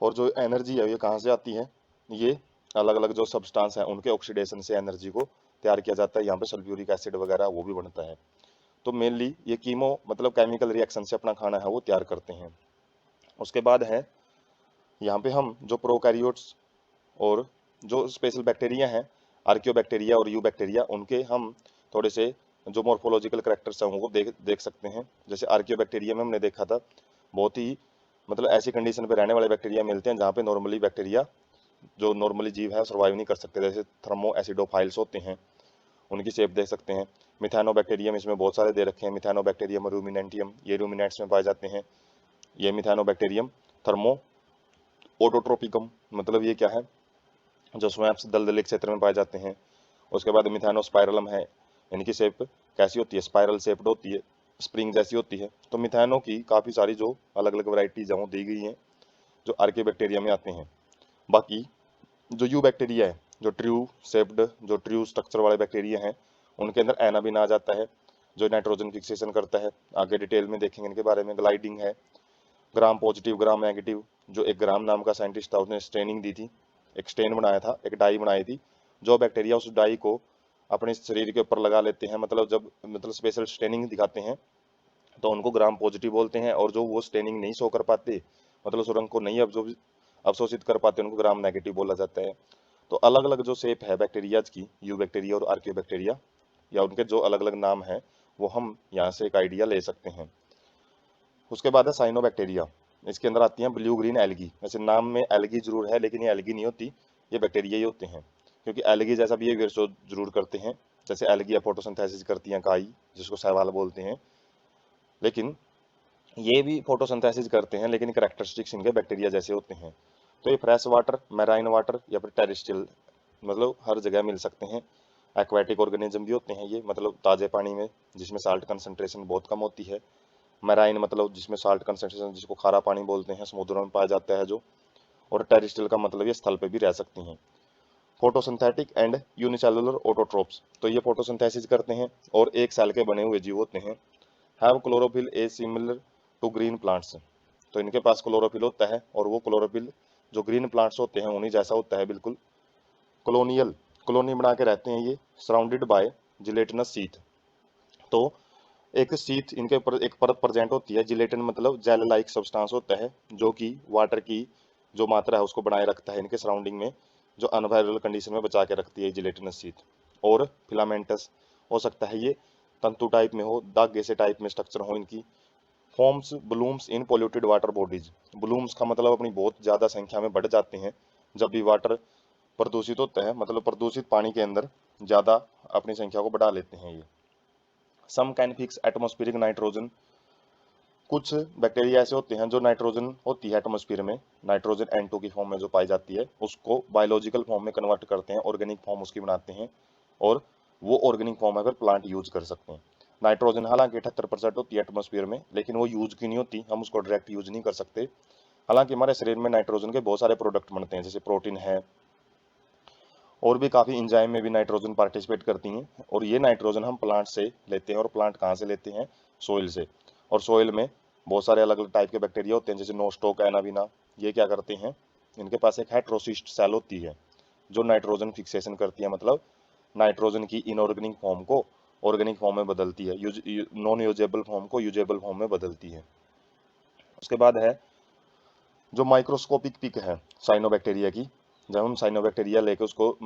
और जो एनर्जी है ये कहाँ से आती है, ये अलग अलग जो सब्सटेंस हैं उनके ऑक्सीडेशन से एनर्जी को तैयार किया जाता है। यहाँ पे सल्फ्यूरिक एसिड वगैरह वो भी बनता है। तो मेनली ये कीमो मतलब केमिकल रिएक्शन से अपना खाना है वो तैयार करते हैं। उसके बाद है यहाँ पे हम जो प्रोकैरियोट्स और जो स्पेशल बैक्टीरिया हैं, आर्कियोबैक्टीरिया और यू बैक्टीरिया, उनके हम थोड़े से जो मॉर्फोलॉजिकल करेक्टर्स हैं वो देख सकते हैं। जैसे आर्कियोबैक्टीरिया में हमने देखा था, बहुत ही मतलब ऐसी कंडीशन पे रहने वाले बैक्टीरिया मिलते हैं जहाँ पे नॉर्मली बैक्टीरिया जो नॉर्मली जीव है सर्वाइव नहीं कर सकते, जैसे थर्मो एसिडोफाइल्स होते हैं, उनकी शेप देख सकते हैं। मिथानोबैक्टीरियम इसमें बहुत सारे दे रखे हैं, मिथानोबैक्टीरियम रूमिनेंटियम, ये रूमिनेंट्स में पाए जाते हैं। ये मिथानोबैक्टीरियम थर्मो ऑटोट्रोपिकम, मतलब ये क्या है, जो स्वैम्प्स दलदली क्षेत्र में पाए जाते हैं। उसके बाद मिथानोस्पाइरलम है, इनकी शेप कैसी होती है, स्पाइरल शेप्ड होती है, स्प्रिंग जैसी होती है। तो मिथानो की काफ़ी सारी जो अलग अलग वैरायटीज हैं वो दी गई हैं जो आर्कियोबैक्टीरिया में आते हैं। बाकी जो यू बैक्टीरिया है, जो ट्रू शेप्ड, जो ट्रू स्ट्रक्चर वाले बैक्टीरिया हैं, उनके अंदर एनाबिन आ जाता है जो नाइट्रोजन फिक्सेशन करता है। आगे डिटेल में देखेंगे इनके बारे में। ग्लाइडिंग है, ग्राम पॉजिटिव ग्राम नेगेटिव, जो एक ग्राम नाम का साइंटिस्ट था उसने स्टेनिंग दी थी, एक स्टेन बनाया था, एक डाई बनाई थी। जो बैक्टीरिया उस डाई को अपने शरीर के ऊपर लगा लेते हैं, मतलब जब मतलब स्पेशल स्टेनिंग दिखाते हैं, तो उनको ग्राम पॉजिटिव बोलते हैं। और जो वो स्टेनिंग नहीं शो कर पाते, मतलब उस रंग को नहीं अवशोषित कर पाते, उनको ग्राम नेगेटिव बोला जाता है। तो अलग अलग जो शेप है बैक्टीरियाज की, यू बैक्टीरिया और आर्कियोबैक्टीरिया, या उनके जो अलग अलग नाम हैं, वो हम यहाँ से एक आइडिया ले सकते हैं। उसके बाद है साइनोबैक्टीरिया। इसके अंदर आती हैं ब्लू ग्रीन एल्गी। वैसे नाम में एल्गी जरूर है, लेकिन ये एल्गी नहीं होती, ये बैक्टीरिया ही होते हैं, क्योंकि एल्गी जैसा बिहेवियर शो जरूर करते हैं। जैसे एल्गी फोटोसिंथेसिस करती हैं काई, जिसको शैवाल बोलते हैं, लेकिन ये भी फोटोसिंथेसिस करते हैं, लेकिन कैरेक्टरिस्टिक्स इनके बैक्टीरिया जैसे होते हैं। तो ये फ्रेश वाटर, मैराइन वाटर या फिर टेरेस्ट्रियल, मतलब हर जगह मिल सकते हैं। एक्वाटिक ऑर्गेनिज्म भी होते हैं ये, मतलब ताज़े पानी में जिसमें साल्ट कंसंट्रेशन बहुत कम होती है। मैराइन मतलब जिसमें साल्ट कंसंट्रेशन, जिसको खारा पानी बोलते हैं, समुद्रों में पाया जाता है जो। और टेरेस्ट्रियल का मतलब ये स्थल पे भी रह सकती हैं। फोटोसिंथेटिक एंड यूनिसेलुलर ऑटोट्रोप्स, तो ये फोटोसिंथेसिस करते हैं और एक सेल के बने हुए जीव होते हैं। Have chlorophyll a similar to green plants, तो इनके पास क्लोरोफिल होता है और वो क्लोरोफिल जो ग्रीन प्लांट्स होते हैं उन्हीं जैसा होता है बिल्कुल। कॉलोनियल, कॉलोनी बना के रहते हैं ये, सराउंडेड बाय जिलेटिनस सीथ, तो एक सीथ इनके ऊपर एक परत प्रेजेंट होती है। जिलेटिन मतलब जेल लाइक सब्सटेंस होता है जो कि वाटर की जो मात्रा है उसको बनाए रखता है इनके सराउंडिंग में, जो अनफेवरेबल कंडीशन में बचा के रखती है जिलेटिनस सीथ। और फिलामेंटस हो सकता है ये तंतु टाइप में हो, धागे से टाइप में स्ट्रक्चर हो इनकी। Forms blooms in polluted water bodies, blooms का मतलब अपनी बहुत ज्यादा संख्या में बढ़ जाते हैं जब भी वाटर प्रदूषित होता है, मतलब प्रदूषित पानी के अंदर ज्यादा अपनी संख्या को बढ़ा लेते हैं ये। Some can fix atmospheric nitrogen, कुछ बैक्टीरिया ऐसे होते हैं जो नाइट्रोजन होती है एटमॉस्फेयर में, नाइट्रोजन N2 की फॉर्म में जो पाई जाती है उसको बायोलॉजिकल फॉर्म में कन्वर्ट करते हैं, ऑर्गेनिक फॉर्म उसकी बनाते हैं, और वो ऑर्गेनिक फॉर्म अगर प्लांट यूज कर सकते हैं। नाइट्रोजन हालांकि 78% होती है एटमॉस्फेयर में, लेकिन वो यूज की नहीं होती, हम उसको डायरेक्ट यूज नहीं कर सकते। हालांकि हमारे शरीर में नाइट्रोजन के बहुत सारे प्रोडक्ट बनते हैं, जैसे प्रोटीन है, और भी काफ़ी इंजाइम में भी नाइट्रोजन पार्टिसिपेट करती हैं। और ये नाइट्रोजन हम प्लांट से लेते हैं, और प्लांट कहाँ से लेते हैं? सोइल से। और सोइल में बहुत सारे अलग अलग टाइप के बैक्टीरिया होते हैं, जैसे नोस्टोक, एनाविना। ये क्या करते हैं, इनके पास एक हेट्रोसिस्ट सेल होती है जो नाइट्रोजन फिक्सेशन करती है, मतलब नाइट्रोजन की इनऑर्गेनिक फॉर्म को ऑर्गेनिक फॉर्म में बदलती है, नॉन यूजेबल फॉर्म को यूजेबल फॉर्म में बदलती है। उसके बाद है जो माइक्रोस्कोपिक पिक है साइनोबैक्टीरिया की। जब हम साइनोबैक्टीरिया लेके उसको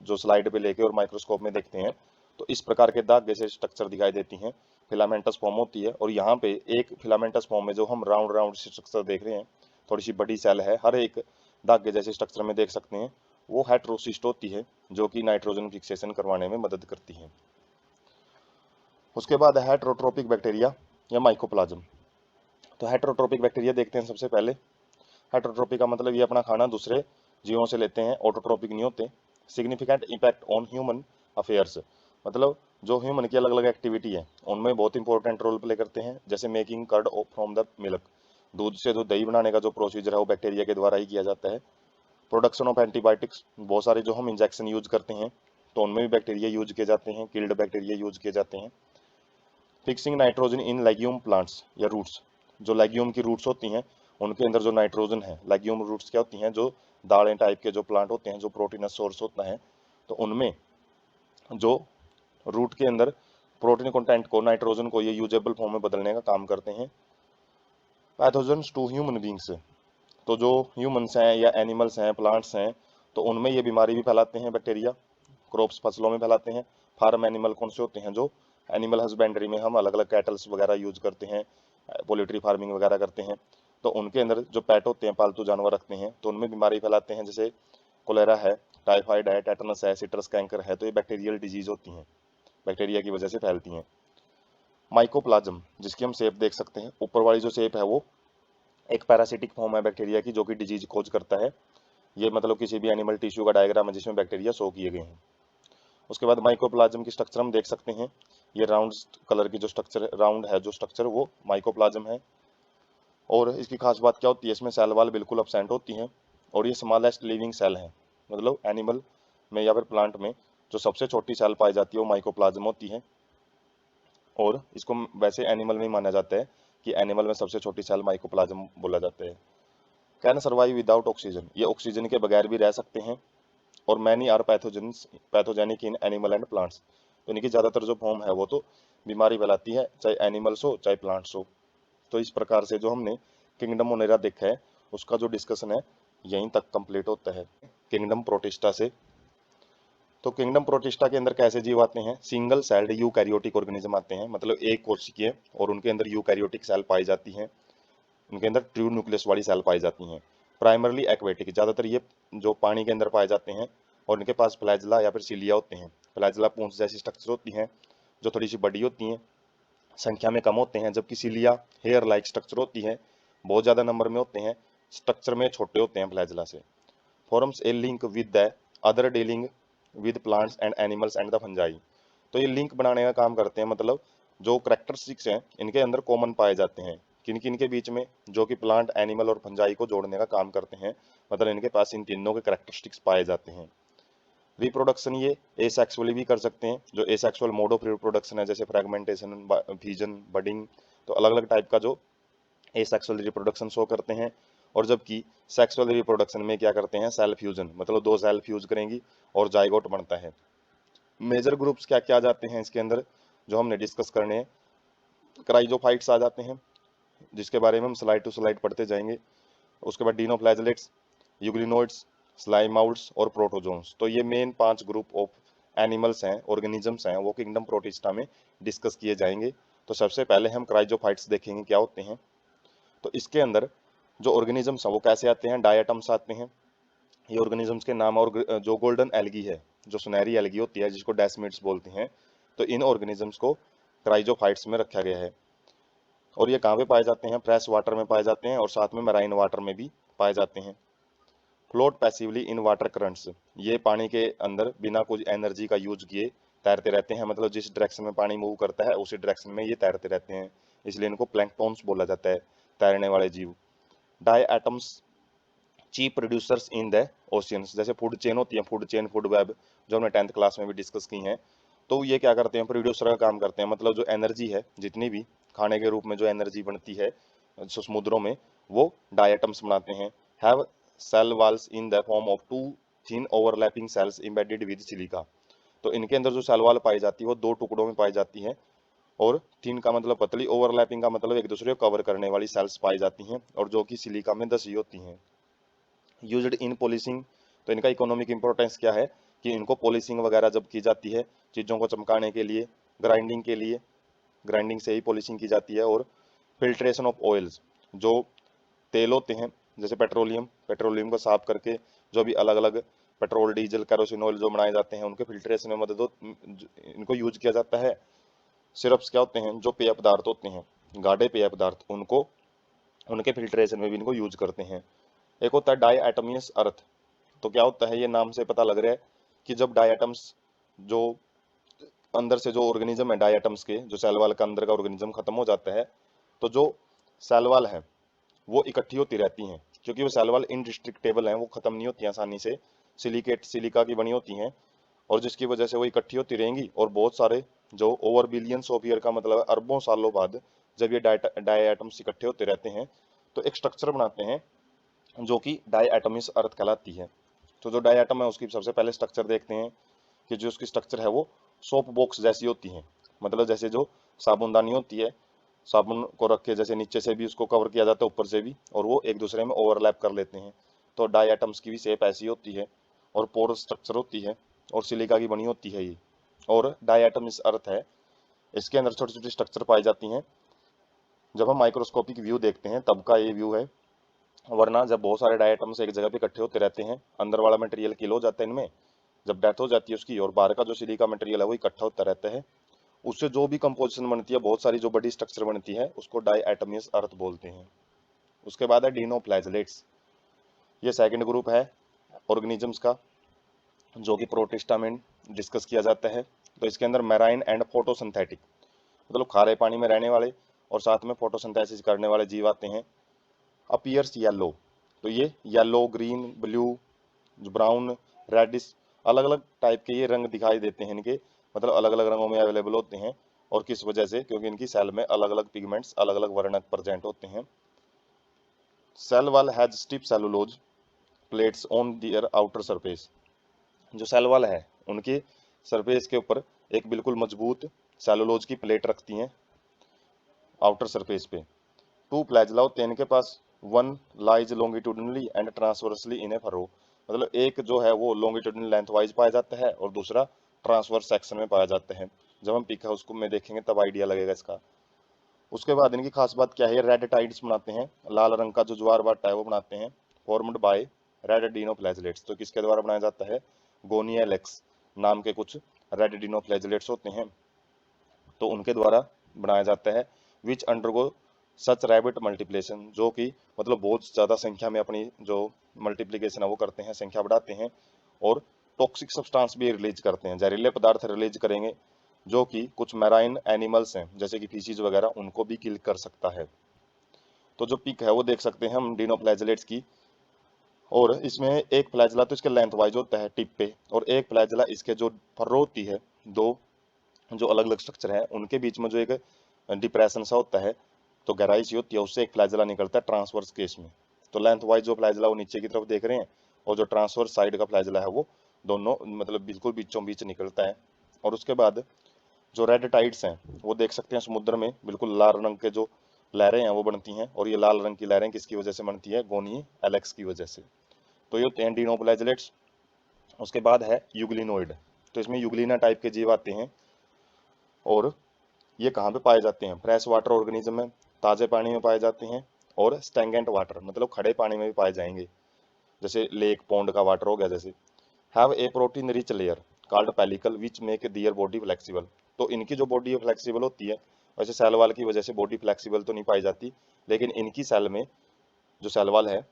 जो स्लाइड पे लेके और माइक्रोस्कोप में देखते हैं तो इस प्रकार के दाग जैसे स्ट्रक्चर दिखाई देती हैं, फिलामेंटस फॉर्म होती है। और यहाँ पे एक फिलामेंटस फॉर्म में जो हम राउंड राउंड स्ट्रक्चर देख रहे हैं, थोड़ी सी बड़ी सेल है, हर एक दागे जैसे स्ट्रक्चर में देख सकते हैं, वो हेट्रोसिस्ट होती है जो कि नाइट्रोजन फिक्सेशन करवाने में मदद करती है। उसके बाद है हेट्रोट्रोपिक बैक्टीरिया या माइकोप्लाज्म। तो हेट्रोट्रोपिक बैक्टीरिया देखते हैं सबसे पहले। हेट्रोट्रोपिक का मतलब ये अपना खाना दूसरे जीवों से लेते हैं, ऑटोट्रोपिक नहीं होते। Significant impact on human affairs, मतलब जो ह्यूमन की अलग अलग एक्टिविटी है उनमें बहुत इंपॉर्टेंट रोल प्ले करते हैं, जैसे making curd from the milk, दूध से जो दही बनाने का जो प्रोसीजर है वो बैक्टीरिया के द्वारा ही किया जाता है। प्रोडक्शन ऑफ एंटीबायोटिक्स, बहुत सारे जो हम इंजेक्शन यूज करते हैं तो उनमें भी बैक्टीरिया यूज किए जाते हैं, किल्ड बैक्टीरिया यूज किए जाते हैं। Fixing nitrogen in legume plants या रूट्स, जो लेग्यूम की रूट्स होती हैं उनके अंदर जो नाइट्रोजन है, लेग्यूम रूट्स क्या होती हैं, जो दालें टाइप के जो प्लांट होते हैं, जो प्रोटीनस सोर्स होता है, तो उनमें जो रूट के अंदर प्रोटीन कंटेंट को, नाइट्रोजन को ये यूजेबल फॉर्म में बदलने का काम करते हैं। पैथोजन्स टू ह्यूमन बींग्स, तो जो ह्यूमंस हैं या एनिमल्स हैं, प्लांट्स हैं, तो उनमें ये बीमारी भी फैलाते हैं बैक्टीरिया। क्रॉप्स, फसलों में फैलाते हैं। फार्म एनिमल कौन से होते हैं, जो एनिमल हस्बेंड्री में हम अलग अलग कैटल्स वगैरह यूज करते हैं, पोल्ट्री फार्मिंग वगैरह करते हैं, तो उनके अंदर जो पेट होते हैं, पालतू जानवर रखते हैं, तो उनमें बीमारी फैलाते हैं, जैसे कोलेरा है, टाइफाइड है, टेटनस है, सिट्रस कैंकर है, तो ये बैक्टीरियल डिजीज होती हैं, बैक्टीरिया की वजह से फैलती हैं। माइकोप्लाज्म, जिसकी हम शेप देख सकते हैं, ऊपर वाली जो शेप है वो एक पैरासिटिक फॉर्म है बैक्टीरिया की जो कि डिजीज कोज करता है। ये मतलब किसी भी एनिमल टिश्यू का डायग्राम है जिसमें बैक्टीरिया शो किए गए हैं। उसके बाद माइकोप्लाज्म की स्ट्रक्चर हम देख सकते हैं, ये राउंड कलर की जो स्ट्रक्चर, राउंड है जो स्ट्रक्चर, वो माइकोप्लाज्म है। और इसकी खास बात क्या होती है, इसमें सेल वाल बिल्कुल एब्सेंट होती हैं, और ये स्मॉलेस्ट लिविंग सेल है, मतलब एनिमल में या फिर प्लांट में जो सबसे छोटी सेल पाई जाती है वो माइकोप्लाज्म होती है। और इसको वैसे एनिमल में ही माना जाता है कि एनिमल में सबसे छोटी सेल माइकोप्लाज्म बोला जाता है। कैन सर्वाइव विदाउट ऑक्सीजन, ये ऑक्सीजन के बगैर भी रह सकते हैं। और many are pathogenic in animal and plants, तो इनकी ज़्यादातर जो फॉर्म है वो तो बीमारी फैलाती है, चाहे एनिमल्स हो चाहे प्लांट्स हो। तो इस प्रकार से जो हमने किंगडम मोनेरा देखा है उसका जो डिस्कशन है यहीं तक कंप्लीट होता है किंगडम प्रोटिस्टा से। तो किंगडम प्रोटिस्टा के अंदर कैसे जीव आते हैं, सिंगल सेल्ड यूकैरियोटिक ऑर्गेनिज्म आते हैं, मतलब एक कोशिकीय, और उनके अंदर यूकैरियोटिक सेल पाई जाती हैं, उनके अंदर ट्रू न्यूक्लियस वाली सेल पाई जाती हैं। प्राइमरली एक्वेटिक, ज़्यादातर ये जो पानी के अंदर पाए जाते हैं, और इनके पास फ्लैजला या फिर सिलिया होते हैं। फ्लैजला पूंछ जैसी स्ट्रक्चर होती हैं जो थोड़ी सी बड़ी होती हैं, संख्या में कम होते हैं, जबकि सिलिया हेयर लाइक स्ट्रक्चर होती है, बहुत ज़्यादा नंबर में होते हैं, स्ट्रक्चर में छोटे होते हैं फ्लैजला से। Forms a link with the other dealing with plants and animals and the fungi, तो ये लिंक बनाने का काम करते हैं, मतलब जो करेक्टरिस्टिक्स हैं इनके अंदर कॉमन पाए जाते हैं किन किन के बीच में, जो कि प्लांट, एनिमल और फंजाई को जोड़ने का काम करते हैं, मतलब इनके पास इन तीनों के करेक्टरिस्टिक्स पाए जाते हैं। रिप्रोडक्शन ये एसेक्सुअली भी कर सकते हैं, जो एसेक्सुअल मोड ऑफ रिप्रोडक्शन है जैसे फ्रेगमेंटेशन, फीजन, बडिंग, तो अलग अलग टाइप का जो एसेक्सुअल रिप्रोडक्शन शो करते हैं। और जबकि सेक्सुअल रिप्रोडक्शन में क्या करते हैं, सेल फ्यूजन, मतलब दो सेल फ्यूज करेंगी और जाइगोट बनता है। मेजर ग्रुप्स क्या क्या आ जाते हैं इसके अंदर जो हमने डिस्कस करने हैं, क्राइजोफाइट्स आ जाते हैं जिसके बारे में हम स्लाइड टू स्लाइड पढ़ते जाएंगे। उसके बाद डिनोफ्लैजेलेट्स, यूग्लिनोइड्स, स्लाइमाउड्स और प्रोटोजोन्स। तो ये मेन 5 ग्रुप ऑफ एनिमल्स हैं, ऑर्गेनिजम्स हैं, वो किंगडम प्रोटिस्टा में डिस्कस किए जाएंगे। तो सबसे पहले हम क्राइजोफाइट्स देखेंगे क्या होते हैं। तो इसके अंदर जो ऑर्गेनिजम्स हैं वो कैसे आते हैं, डायटम्स आते हैं। ये ऑर्गेनिजम्स के नाम, और जो गोल्डन एल्गी है, जो सुनहरी एल्गी होती है जिसको डेस्मिड्स बोलते हैं, तो इन ऑर्गेनिजम्स को क्राइजोफाइट्स में रखा गया है। और ये कहाँ पे पाए जाते हैं, फ्रेश वाटर में पाए जाते हैं और साथ में मैराइन वाटर में भी पाए जाते हैं। Float passively in water currents, ये पानी के अंदर बिना कुछ एनर्जी का यूज किए तैरते रहते हैं, मतलब जिस डायरेक्शन में पानी मूव करता है उसी डायरेक्शन में ये तैरते रहते हैं, इसलिए इनको प्लैंकटॉन्स बोला जाता है, तैरने वाले जीव। Diatoms chief producers in the oceans, जैसे फूड चेन होती है, फूड चेन, फूड वेब, जो हमने 10th क्लास में भी डिस्कस की हैं। तो ये क्या करते हैं, प्रोड्यूसर का काम करते हैं, मतलब जो एनर्जी है, जितनी भी खाने के रूप में जो एनर्जी बनती है समुद्रों में, वो डायटम्स बनाते हैं। Have cell walls in the form of two thin overlapping cells embedded with silica. तो इनके अंदर जो सेल वॉल पाई जाती है वो 2 टुकड़ों में पाई जाती है, और थिन का मतलब पतली, ओवरलैपिंग का मतलब एक दूसरे को कवर करने वाली सेल्स पाई जाती हैं, और जो कि सिलिका में दसी होती हैं। यूज्ड इन पॉलिशिंग, तो इनका इकोनॉमिक इंपॉर्टेंस क्या है कि इनको पॉलिशिंग वगैरह जब की जाती है चीज़ों को चमकाने के लिए, ग्राइंडिंग के लिए, ग्राइंडिंग से ही पॉलिशिंग की जाती है। और फिल्ट्रेशन ऑफ ऑयल्स, जो तेल होते हैं जैसे पेट्रोलियम, पेट्रोलियम को साफ करके जो भी अलग अलग पेट्रोल, डीजल, केरोसिन ऑयल जो बनाए जाते हैं उनके फिल्ट्रेशन में मदद इनको यूज किया जाता है। सिरप्स क्या होते हैं, जो पेय पदार्थ होते हैं, गाढ़े पेय पदार्थ, उनको उनके फिल्ट्रेशन में भी इनको यूज करते हैं। एक होता है डाई एटमियस अर्थ, तो क्या होता है, ये नाम से पता लग रहा है कि जब डायटम्स, जो अंदर से जो ऑर्गेनिज्म है डायटम्स के, जो सेल वाल का अंदर का ऑर्गेनिज्म खत्म हो जाता है, तो जो सेल वाल है वो इकट्ठी होती रहती हैं, क्योंकि वो सेल वाल इनडिस्ट्रिक्टेबल हैं, वो खत्म नहीं होती आसानी से, सिलिकेट, सिलिका की बनी होती हैं, और जिसकी वजह से वो इकट्ठी होती रहेंगी। और बहुत सारे, जो ओवर बिलियंस ऑफ ईयर का मतलब है अरबों सालों बाद, जब ये डायटम्स इकट्ठे होते रहते हैं तो एक स्ट्रक्चर बनाते हैं जो कि डायटमिस अर्थ कहलाती है। तो जो डायटम है उसकी सबसे पहले स्ट्रक्चर देखते हैं कि जो उसकी स्ट्रक्चर है वो सोप बॉक्स जैसी होती है, मतलब जैसे जो साबुनदानी होती है, साबुन को रख के जैसे नीचे से भी उसको कवर किया जाता है, ऊपर से भी, और वो एक दूसरे में ओवरलैप कर लेते हैं। तो डायटम्स की भी शेप ऐसी होती है, और पोर स्ट्रक्चर होती है, और सिलिका की बनी होती है ये। और डायटम इस अर्थ है, इसके अंदर छोटी छोटी स्ट्रक्चर पाई जाती हैं। जब हम माइक्रोस्कोपिक व्यू देखते हैं तब का ये व्यू है, वरना जब बहुत सारे डायटम्स एक जगह पे इकट्ठे होते रहते हैं, अंदर वाला मटेरियल किल हो जाता है इनमें, जब डेथ हो जाती है उसकी, और बाहर का जो सिलिका मटेरियल है वो इकट्ठा होता रहता है, उससे जो भी कंपोजिशन बनती है, बहुत सारी जो बड़ी स्ट्रक्चर बनती है, उसको डायटमियस अर्थ बोलते हैं। उसके बाद है डिनोफ्लैजेलेट्स, ये सेकंड ग्रुप है ऑर्गेनिजम्स का जो कि प्रोटिस्टा में डिस्कस किया जाता है। तो इसके अंदर मैराइन एंड फोटोसिंथेटिक, मतलब खारे पानी में रहने वाले और साथ में फोटोसिंथेसिस करने वाले जीव आते हैं। अपीयर्स येलो, तो ये yellow, green, blue, brown, reddish, अलग अलग टाइप के ये रंग दिखाई देते हैं इनके, मतलब अलग अलग रंगों में अवेलेबल होते हैं। और किस वजह से, क्योंकि इनकी सेल में अलग अलग पिगमेंट्स, अलग अलग वर्णक प्रेजेंट होते हैं। Cell wall has stiff cellulose plates on their outer surface, जो सेल वॉल है उनकी सरफेस के ऊपर एक बिल्कुल मजबूत सेलुलोज की प्लेट रखती हैं आउटर सरफेस पे। टू फ्लैजला होते हैं इनके पास, one lies longitudinally and transversely in a furrow, मतलब एक जो है वो लॉन्गिट्यूडनल लेंथ वाइज पाया जाता है और दूसरा ट्रांसवर्स सेक्शन में पाया जाता है। जब हम पिक है उसको में देखेंगे तब आइडिया लगेगा इसका। उसके बाद इनकी खास बात क्या है, रेड टाइड्स बनाते हैं, लाल रंग का जो ज्वार भाटा है वो बनाते हैं, फॉर्म्ड बाय रेड डिनोफ्लैजेलेट्स। तो किसके द्वारा बनाया जाता है, गोनिया लेक्स नाम के कुछ रेड डिनोफ्लैजेलेट्स होते हैं, तो उनके द्वारा बनाया जाता है। विच अंडरगो सच रैबिट मल्टीप्लिकेशन, जो कि मतलब बहुत ज़्यादा संख्या में अपनी जो मल्टीप्लिकेशन है वो करते हैं, संख्या बढ़ाते हैं, और टॉक्सिक सब्सटेंस भी रिलीज करते हैं, जहरीले पदार्थ रिलीज करेंगे, जो कि कुछ मैराइन एनिमल्स हैं जैसे कि फिशीज वगैरह, उनको भी किल कर सकता है। तो जो पिक है वो देख सकते हैं हम डिनोफ्लैजेलेट्स की, और इसमें एक फ्लैजला तो इसके लेंथ वाइज होता है टिप पे, और एक फ्लैजला इसके जो फर्रो होती है, दो जो अलग अलग स्ट्रक्चर है उनके बीच में जो एक डिप्रेशन सा होता है, तो गहराई सी होती है, उससे एक फ्लैजला निकलता है ट्रांसवर्स केस में। तो लेंथ वाइज जो फ्लैजला वो नीचे की तरफ देख रहे हैं, और जो ट्रांसवर्स साइड का फ्लैजला है वो दोनों मतलब बिल्कुल बीचों बीच निकलता है। और उसके बाद जो रेड टाइड्स हैं वो देख सकते हैं समुद्र में बिल्कुल लाल रंग के जो लहरें हैं वो बनती हैं, और ये लाल रंग की लहरें किसकी वजह से बनती है, गोनी एलेक्स की वजह से। तो ये होते हैं डिनोफ्लैजलेट्स। उसके बाद है यूग्लिनोइड। तो इसमें यूग्लिना टाइप के जीव आते हैं, और ये कहाँ पे पाए जाते हैं, फ्रेश वाटर ऑर्गेनिज्म में, ताजे पानी में पाए जाते हैं, और स्टैंगेंट वाटर मतलब खड़े पानी में भी पाए जाएंगे, जैसे लेक पौंड का वाटर हो गया जैसे। Have a protein rich layer called pellicle which make their body flexible. तो इनकी जो बॉडी फ्लेक्सिबल होती है, वैसे सेल वाल की वजह से बॉडी फ्लेक्सिबल तो नहीं पाई जाती, लेकिन इनकी सेल में जो सेल वाल है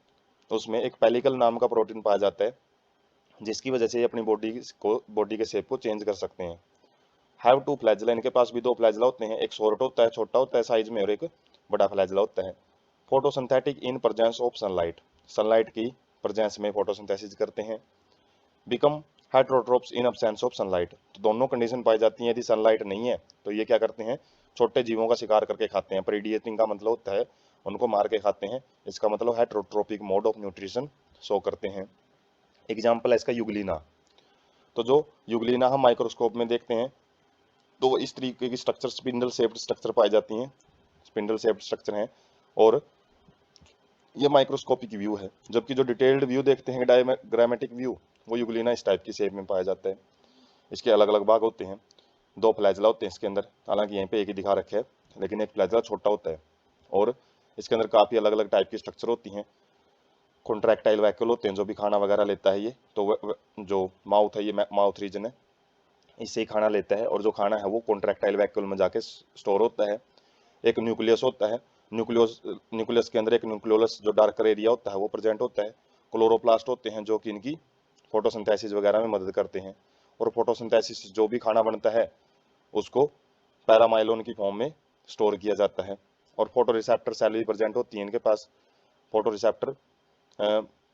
उसमें एक पेलिकल नाम का प्रोटीन पाया जाता है, जिसकी वजह से ये अपनी बॉडी के शेप को चेंज कर सकते हैं। हैव टू फ्लैजला, इनके पास भी दो फ्लैजला होते हैं, एक शॉर्ट होता है छोटा होता है साइज में, और एक बड़ा फ्लैजला होता है। Photosynthetic in presence of sunlight, sunlight की प्रेजेंस में फोटोसिंथेसिस करते हैं। Become heterotrophs in absence of sunlight, तो दोनों कंडीशन पाई जाती हैं, यदि सनलाइट नहीं है तो ये क्या करते हैं, छोटे जीवों का शिकार करके खाते हैं। प्रीडिएटिंग का मतलब होता है उनको मार के खाते हैं, इसका मतलब heterotrophic mode of nutrition show करते हैं। एग्जाम्पल है इसका यूग्लिना। तो जो यूग्लिना हम माइक्रोस्कोप में देखते हैं तो वो इस तरीके की स्ट्रक्चर स्पिंडल शेप्ड स्ट्रक्चर पाई जाती हैं, स्पिंडल शेप्ड स्ट्रक्चर हैं, और ये माइक्रोस्कोपिक व्यू है। जबकि जो डिटेल्ड व्यू देखते हैं डायग्रामेटिक व्यू, वो यूग्लिना इस टाइप की शेप में पाया जाता है। इसके अलग अलग भाग होते हैं, दो फ्लैजला होते हैं इसके अंदर, हालांकि यहीं पे एक ही दिखा रखे है, लेकिन एक फ्लैजला छोटा होता है, और इसके अंदर काफ़ी अलग अलग टाइप की स्ट्रक्चर होती हैं। कॉन्ट्रैक्टाइल वैक्यूल होते हैं जो भी खाना वगैरह लेता है ये, तो जो माउथ है ये माउथ रीजन है, इससे ही खाना लेता है, और जो खाना है वो कॉन्ट्रैक्टाइल वैक्यूल में जाके स्टोर होता है। एक न्यूक्लियस होता है, न्यूक्लियस न्यूक्लियस के अंदर एक न्यूक्लियोलस जो डार्कर एरिया होता है वो प्रेजेंट होता है। क्लोरोप्लास्ट होते हैं जो कि इनकी फोटोसिंथेसिस वगैरह में मदद करते हैं, और फोटोसिंथेसिस जो भी खाना बनता है उसको पैरामाइलोन की फॉर्म में स्टोर किया जाता है। और फोटो रिसेप्टर सेल भी प्रेजेंट होती है इनके पास। फोटो रिसेप्टर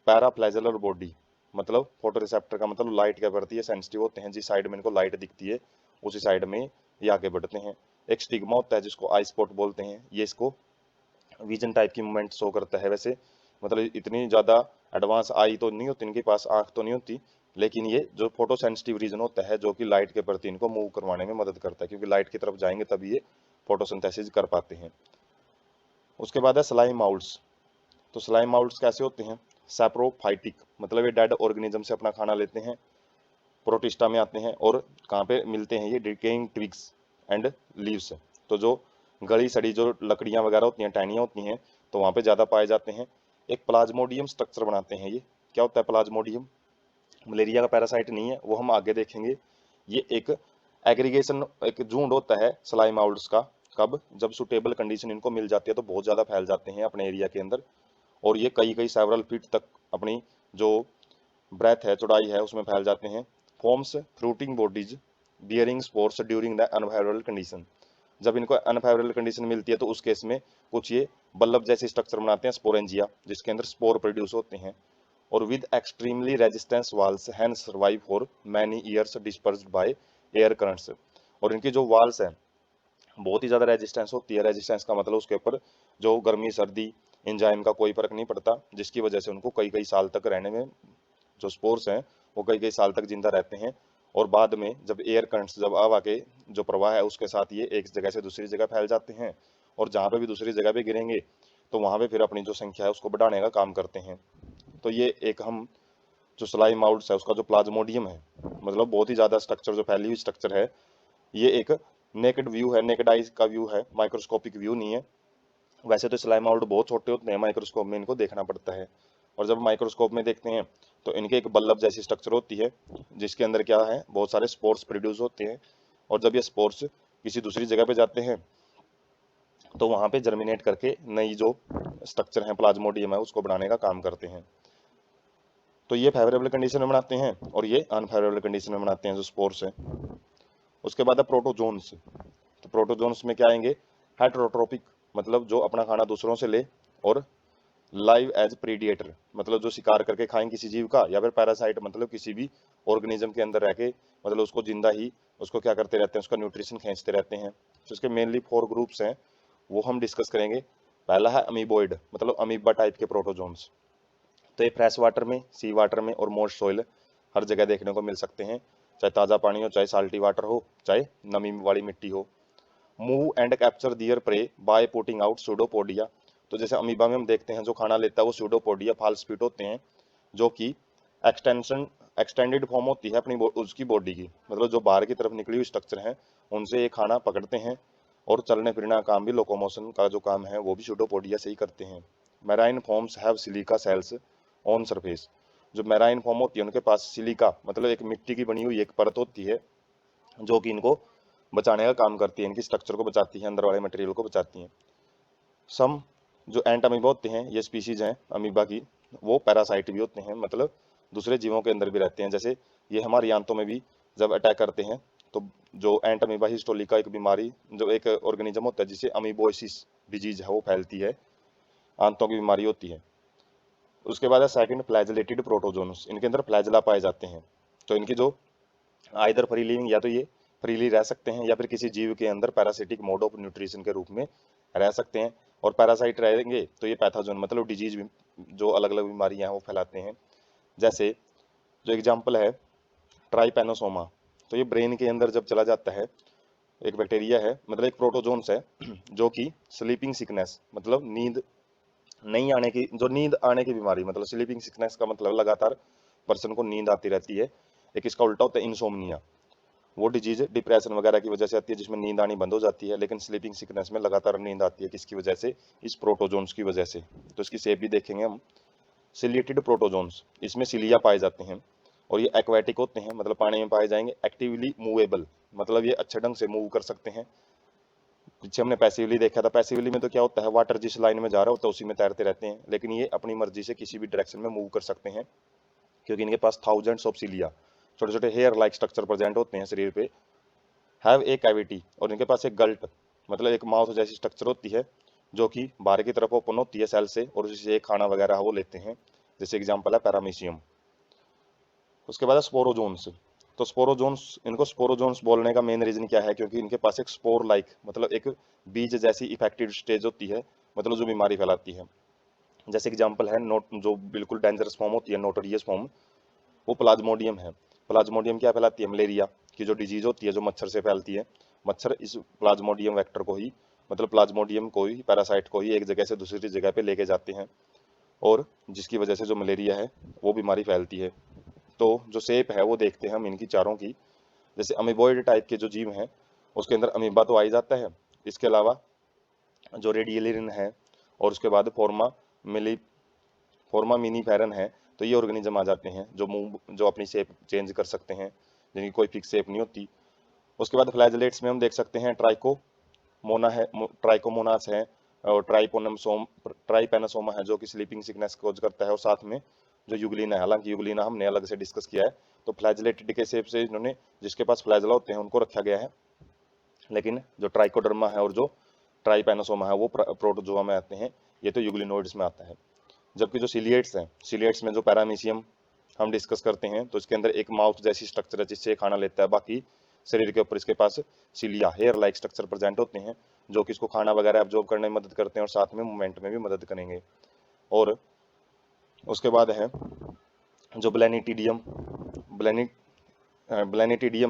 पैराफ्लैजेलर बॉडी, मतलब फोटो रिसेप्टर का मतलब लाइट क्या करती है, सेंसिटिव होते हैं, जिस साइड में इनको लाइट दिखती है उसी साइड में ये आगे बढ़ते हैं। एक स्टिग्मा होता है जिसको आई स्पॉट बोलते हैं, ये इसको विजन टाइप की मूवमेंट शो करता है। वैसे मतलब इतनी ज़्यादा एडवांस आई तो नहीं होती इनके पास, आँख तो नहीं होती, लेकिन ये जो फोटो सेंसिटिव रीजन होता है जो कि लाइट के प्रति इनको मूव करवाने में मदद करता है, क्योंकि लाइट की तरफ जाएंगे तभी ये फोटोसिंथेसिस कर पाते हैं। उसके बाद है स्लाइम माउल्ट्स। तो स्लाइम माउल्ट्स कैसे होते हैं, सैप्रोफाइटिक, मतलब ये डेड ऑर्गेनिज्म से अपना खाना लेते हैं, प्रोटिस्टा में आते हैं, और कहाँ पे मिलते हैं ये, डिकेइंग ट्विग्स एंड लीव्स। तो जो गली सड़ी जो लकड़ियाँ वगैरह होती हैं, टहनियाँ होती हैं, तो वहाँ पे ज़्यादा पाए जाते हैं। एक प्लाज्मोडियम स्ट्रक्चर बनाते हैं ये। क्या होता है प्लाज्मोडियम, मलेरिया का पैरासाइट नहीं है, वो हम आगे देखेंगे। ये एक एग्रीगेशन, एक झुंड होता है स्लाइम माउल्ट्स का। कब, जब सुटेबल कंडीशन इनको मिल जाती है तो बहुत ज़्यादा फैल जाते हैं अपने एरिया के अंदर, और ये कई कई सेवरल फीट तक अपनी जो ब्रेथ है, चौड़ाई है, उसमें फैल जाते हैं। Forms fruiting bodies bearing spores during the unfavourable condition. जब इनको अनफेवरेबल कंडीशन मिलती है तो उस केस में कुछ ये बल्लभ जैसे स्ट्रक्चर बनाते हैं, स्पोरेंजिया, जिसके अंदर स्पोर प्रोड्यूस होते हैं। और with extremely resistance walls can survive for many years dispersed by air currents. और इनकी जो वाल्स है बहुत ही ज़्यादा रेजिस्टेंस होती है। रेजिस्टेंस का मतलब उसके ऊपर जो गर्मी सर्दी एंजाइम का कोई फर्क नहीं पड़ता, जिसकी वजह से उनको कई कई साल तक रहने में, जो स्पोर्स हैं वो कई कई साल तक जिंदा रहते हैं। और बाद में जब एयर करंट्स, जब हवा के जो प्रवाह है उसके साथ ये एक जगह से दूसरी जगह फैल जाते हैं, और जहाँ पे भी दूसरी जगह पे गिरेंगे तो वहाँ पे फिर अपनी जो संख्या है उसको बढ़ाने का काम करते हैं। तो ये एक हम जो स्लाइम माउल्ट्स है उसका जो प्लाज्मोडियम है, मतलब बहुत ही ज़्यादा स्ट्रक्चर जो फैली हुई स्ट्रक्चर है, ये एक नेकेड व्यू है, नेकेड आइज का व्यू है, माइक्रोस्कोपिक व्यू नहीं है। वैसे तो स्लाइम आउट बहुत छोटे होते हैं, माइक्रोस्कोप में इनको देखना पड़ता है, और जब माइक्रोस्कोप में देखते हैं तो इनके एक बल्लभ जैसी स्ट्रक्चर होती है, जिसके अंदर क्या है, बहुत सारे स्पोर्स प्रोड्यूस होते हैं। और जब ये स्पोर्स किसी दूसरी जगह पे जाते हैं तो वहाँ पे जर्मिनेट करके नई जो स्ट्रक्चर है प्लाज्मोडियम है उसको बनाने का काम करते हैं। तो ये फेवरेबल कंडीशन में बनाते हैं और ये अनफेवरेबल कंडीशन में बनाते हैं जो स्पोर्स है। उसके बाद है प्रोटोजोन्स। तो प्रोटोजोन्स में क्या आएंगे, हेट्रोट्रोपिक, मतलब जो अपना खाना दूसरों से ले और लाइव एज प्रीडिएटर, मतलब जो शिकार करके खाएं किसी जीव का, या फिर पैरासाइट मतलब किसी भी ऑर्गेनिज्म के अंदर रह के मतलब उसको जिंदा ही उसको क्या करते रहते हैं, उसका न्यूट्रिशन खींचते रहते हैं। तो इसके मेनली 4 ग्रुप्स हैं, वो हम डिस्कस करेंगे। पहला है अमीबोइड, मतलब अमीबा टाइप के प्रोटोजोन्स। तो ये फ्रेश वाटर में, सी वाटर में और मोस्ट सॉइल हर जगह देखने को मिल सकते हैं, चाहे ताज़ा पानी हो, चाहे साल्टी वाटर हो, चाहे नमी वाली मिट्टी हो। Move and capture their prey by putting out pseudopodia. तो जैसे अमीबा में हम देखते हैं जो खाना लेता है वो सूडोपोडिया फाल्सपीट होते हैं, जो कि एक्सटेंशन एक्सटेंडेड फॉर्म होती है अपनी उसकी बॉडी की, मतलब जो बाहर की तरफ निकली हुई स्ट्रक्चर है उनसे ये खाना पकड़ते हैं। और चलने फिरने का काम भी, लोकोमोशन का जो काम है वो भी सूडोपोडिया से ही करते हैं। Marine forms have silica cells on surface. जो मैराइन फॉर्म होती है उनके पास सिलिका मतलब एक मिट्टी की बनी हुई एक परत होती है, जो कि इनको बचाने का काम करती है, इनकी स्ट्रक्चर को बचाती है, अंदर वाले मटेरियल को बचाती है। सम जो एंट अमीबा होते हैं, ये स्पीशीज हैं अमीबा की, वो पैरासाइट भी होते हैं, मतलब दूसरे जीवों के अंदर भी रहते हैं। जैसे ये हमारे आंतों में भी जब अटैक करते हैं, तो जो एंट अमीबा हिस्टोलिका एक बीमारी, जो एक ऑर्गेनिज्म होता है जिसे अमीबोसिस डिजीज है वो फैलती है, आंतों की बीमारी होती है। उसके बाद है सेकंड फ्लैजेलेटेड प्रोटोजोन्स, इनके अंदर फ्लैजला पाए जाते हैं। तो इनकी जो आइदर फ्री लिविंग, या तो ये फ्रीली रह सकते हैं या फिर किसी जीव के अंदर पैरासिटिक मोड ऑफ न्यूट्रिशन के रूप में रह सकते हैं। और पैरासाइट रहेंगे तो ये पैथोजन मतलब डिजीज जो अलग अलग बीमारियां हैं वो फैलाते हैं। जैसे जो एग्जाम्पल है ट्राइपेनोसोमा, तो ये ब्रेन के अंदर जब चला जाता है, एक बैक्टीरिया है मतलब एक प्रोटोजोन्स है जो कि स्लीपिंग सिकनेस मतलब नींद नहीं आने की, जो नींद आने की बीमारी, मतलब स्लीपिंग सिकनेस का मतलब लगातार पर्सन को नींद आती रहती है। एक इसका उल्टा होता है इंसोम्निया, वो डिजीज डिप्रेशन वगैरह की वजह से आती है जिसमें नींद आनी बंद हो जाती है। लेकिन स्लीपिंग सिकनेस में लगातार नींद आती है, किसकी वजह से? इस प्रोटोजोन्स की वजह से। तो इसकी शेप भी देखेंगे हम। सिलिएटेड प्रोटोजोन्स, इसमें सिलिया पाए जाते हैं और ये एक्वाटिक होते हैं, मतलब पानी में पाए जाएंगे। एक्टिवली मूवेबल, मतलब ये अच्छे ढंग से मूव कर सकते हैं। पीछे हमने पैसिवली देखा था, पैसिवली में तो क्या होता है, वाटर जिस लाइन में जा रहा होता है उसी में तैरते रहते हैं, लेकिन ये अपनी मर्जी से किसी भी डायरेक्शन में मूव कर सकते हैं, क्योंकि इनके पास थाउजेंड्स ऑफ सिलिया, छोटे छोटे हेयर लाइक स्ट्रक्चर प्रेजेंट होते हैं शरीर पे। हैव ए कैविटी, और इनके पास एक गल्ट मतलब एक माउथ जैसी स्ट्रक्चर होती है, जो कि बाहर की तरफ ओपन होती है सेल से, और उसी से खाना वगैरह वो लेते हैं। जैसे एग्जांपल है पैरामीशियम। उसके बाद है स्पोरोजोन्स। तो स्पोरोजोन्स, इनको स्पोरोजोन्स बोलने का मेन रीजन क्या है, क्योंकि इनके पास एक स्पोर लाइक मतलब एक बीज जैसी इफेक्टेड स्टेज होती है, मतलब जो बीमारी फैलाती है। जैसे एग्जांपल है नोट, जो बिल्कुल डेंजरस फॉर्म होती है, नोटोरियस फॉर्म, वो प्लाज्मोडियम है। प्लाज्मोडियम क्या फैलाती है? मलेरिया की जो डिजीज होती है, जो मच्छर से फैलती है। मच्छर इस प्लाज्मोडियम वेक्टर को ही, मतलब प्लाज्मोडियम को ही, पैरासाइट को ही एक जगह से दूसरी जगह पे लेके जाते हैं, और जिसकी वजह से जो मलेरिया है वो बीमारी फैलती है। तो जो शेप है वो देखते हैं हम इनकी चारों की। जैसे अमीबॉइड टाइप के जो जीव हैं उसके अंदर अमीबा तो आ ही जाता है, इसके अलावा जो रेडियलिन है, और उसके बाद फॉर्मा मिनीफेरन है। तो ये ऑर्गेनिज्म आ जाते हैं जो मूव, जो अपनी शेप चेंज कर सकते हैं, जिनकी कोई फिक्स शेप नहीं होती। उसके बाद फ्लैजलेट्स में हम देख सकते हैं ट्राइकोमोनास है, और ट्राइपेनासोमा है जो कि स्लीपिंग सिकनेस कोज करता है, और साथ में जो युगलिना है, हालांकि युगलिना हमने अलग से डिस्कस किया है। तो फ्लैजलेटेड के शेप से इन्होंने, जिसके पास फ्लैजला होते हैं उनको रखा गया है, लेकिन जो ट्राइकोडर्मा है और जो ट्राइपेनासोमा है वो प्रोटोजोआ में आते हैं, ये तो युगलिनोइड्स में आता है। जबकि जो सिलिएट्स हैं, सिलिएट्स में जो पैरामीशियम हम डिस्कस करते हैं, तो इसके अंदर एक माउथ जैसी स्ट्रक्चर है जिससे खाना लेता है। बाकी शरीर के ऊपर इसके पास cilia, hair like structure present होते हैं, जो कि इसको खाना वगैरह एब्जॉर्ब करने में मदद करते हैं और साथ में मूवमेंट में भी मदद करेंगे। और उसके बाद है जो ब्लैनिटिडियम